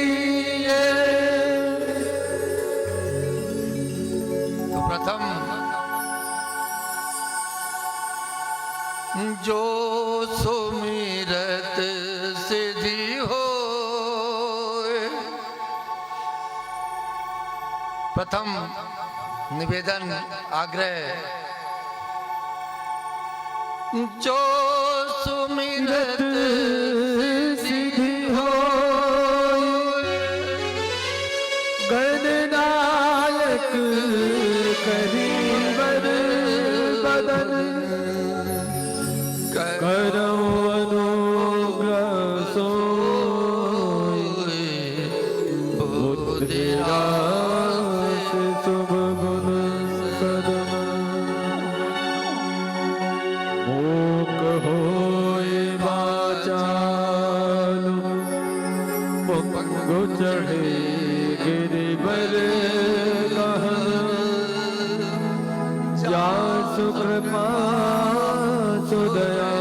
तो प्रथम जो सुमिरत सिद्धि हो प्रथम निवेदन आग्रह जो सुमिरत सिद्धि हो गणनायक करीबर बदन करो अनुग्रह सो बुद्धिरास शुभ गुण सदन मूक होए वाचालु पंगु चढ़े गिरिवर जासु कृपा सुदया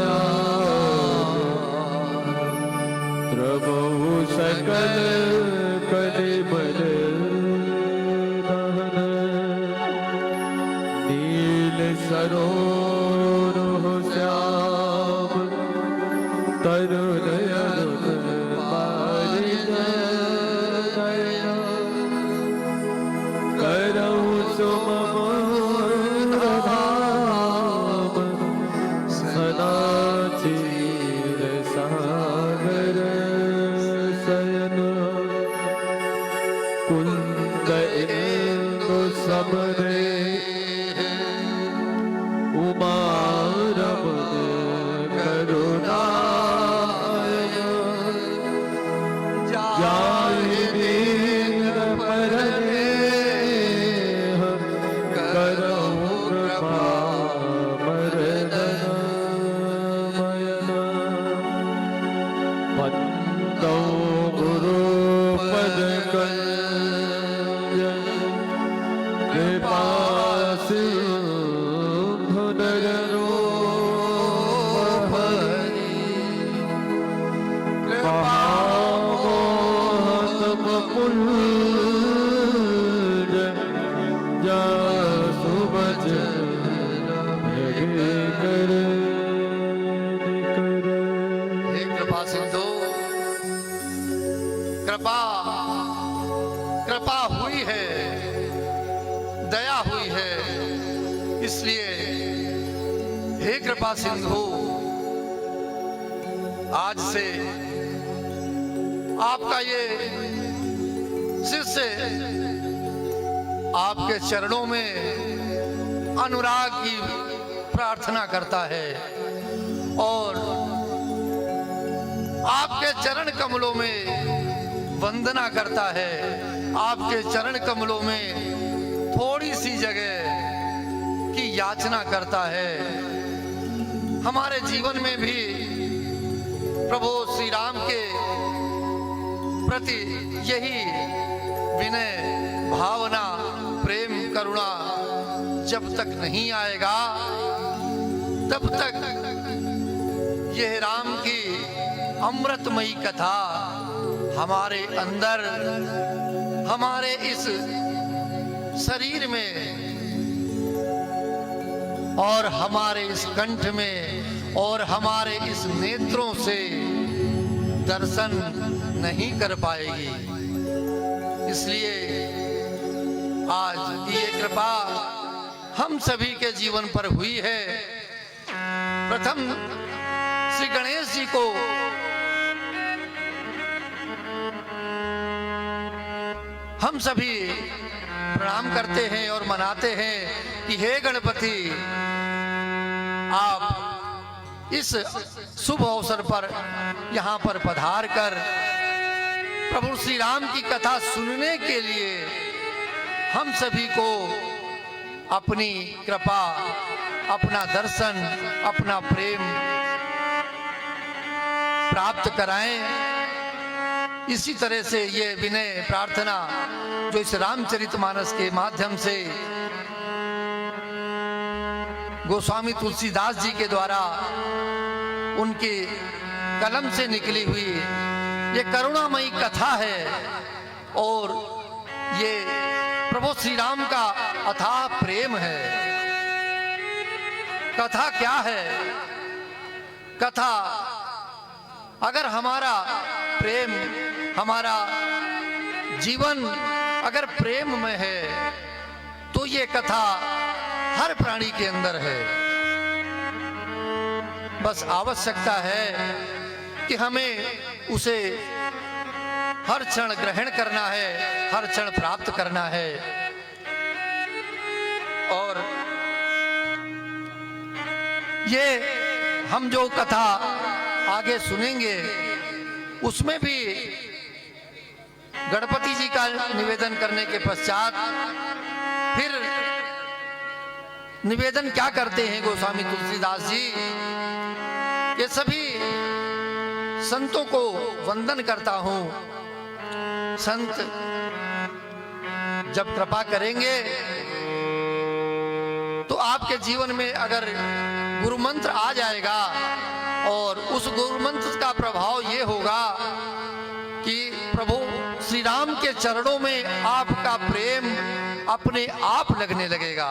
प्रभु सकल कलिबल सरोरुह श्याम तरुण अरुण बारिज नयन करऊ सुमन धाम सनाचीर सागर शयन कुंद इंदु समरे उमारमण करुणायन जाहि दीन परनेह करहु कृपा मरदनमयन वन्दौ गुरुपद कञ्जन कृपा कृपा हुई है, दया हुई है, इसलिए हे कृपा सिंधु आज से आपका ये शिष्य आपके चरणों में अनुराग की प्रार्थना करता है और आपके चरण कमलों में वंदना करता है। आपके चरण कमलों में थोड़ी सी जगह की याचना करता है। हमारे जीवन में भी प्रभु श्री राम के प्रति यही विनय, भावना, प्रेम, करुणा जब तक नहीं आएगा तब तक यह राम की अमृतमयी कथा हमारे अंदर, हमारे इस शरीर में और हमारे इस कंठ में और हमारे इस नेत्रों से दर्शन नहीं कर पाएगी। इसलिए आज ये कृपा हम सभी के जीवन पर हुई है। प्रथम श्री गणेश जी को हम सभी प्रणाम करते हैं और मनाते हैं कि हे गणपति, आप इस शुभ अवसर पर यहाँ पर पधार कर प्रभु श्री राम की कथा सुनने के लिए हम सभी को अपनी कृपा, अपना दर्शन, अपना प्रेम प्राप्त कराएं। इसी तरह से ये विनय प्रार्थना जो इस रामचरितमानस के माध्यम से गोस्वामी तुलसीदास जी के द्वारा उनके कलम से निकली हुई ये करुणामयी कथा है और ये प्रभु श्री राम का अथाह प्रेम है। कथा क्या है? कथा अगर हमारा प्रेम, हमारा जीवन अगर प्रेम में है तो ये कथा हर प्राणी के अंदर है। बस आवश्यकता है कि हमें उसे हर क्षण ग्रहण करना है, हर क्षण प्राप्त करना है। और ये हम जो कथा आगे सुनेंगे उसमें भी गणपति जी का निवेदन करने के पश्चात फिर निवेदन क्या करते हैं गोस्वामी तुलसीदास जी? ये सभी संतों को वंदन करता हूं। संत जब कृपा करेंगे तो आपके जीवन में अगर गुरु मंत्र आ जाएगा और उस गुरु मंत्र का प्रभाव ये होगा कि प्रभु श्री राम के चरणों में आपका प्रेम अपने आप लगने लगेगा।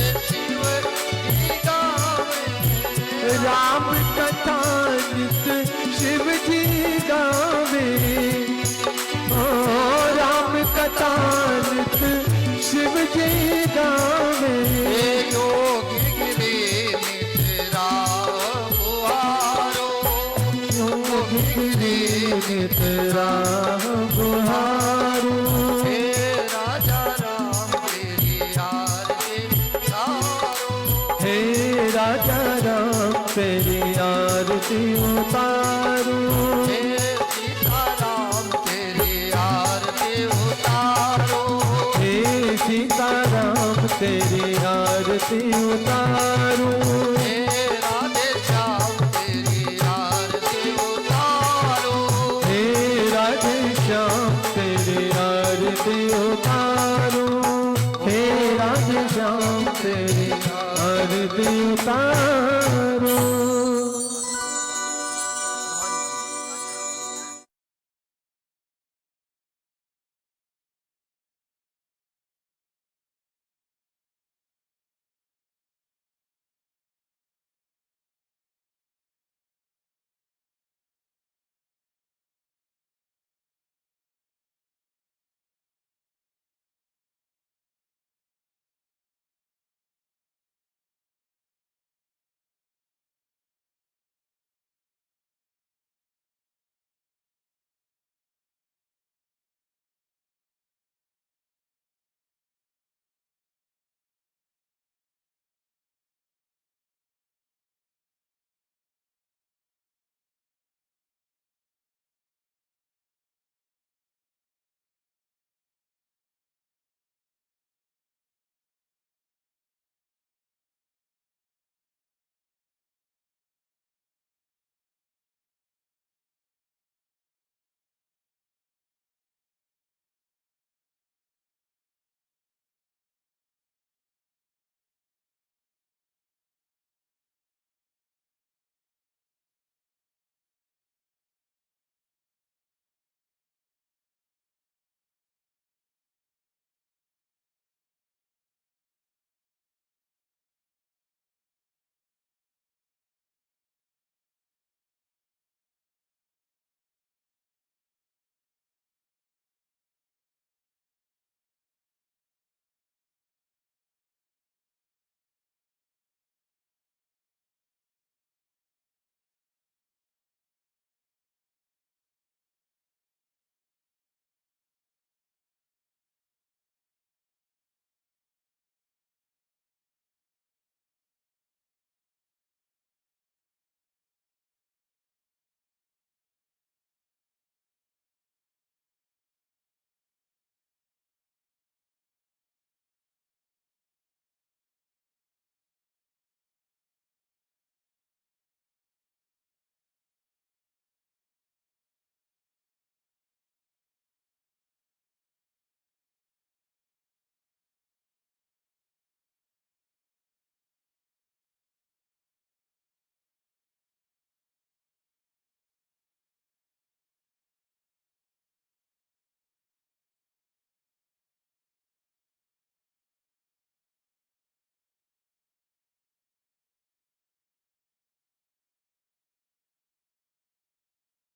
नित राम गुहारू। हे राजा राम तेरी आरती उतारो। हे राजा राम तेरी आरती उतारू। हे सीता राम तेरी आरती उतारो। हे सीता राम तेरी आरती उतारू। हे राधे श्याम तेरी आरती उतारो। हे राधे श्याम तेरी आरती उतारू। हे राधे श्याम तेरी आरती उतारू।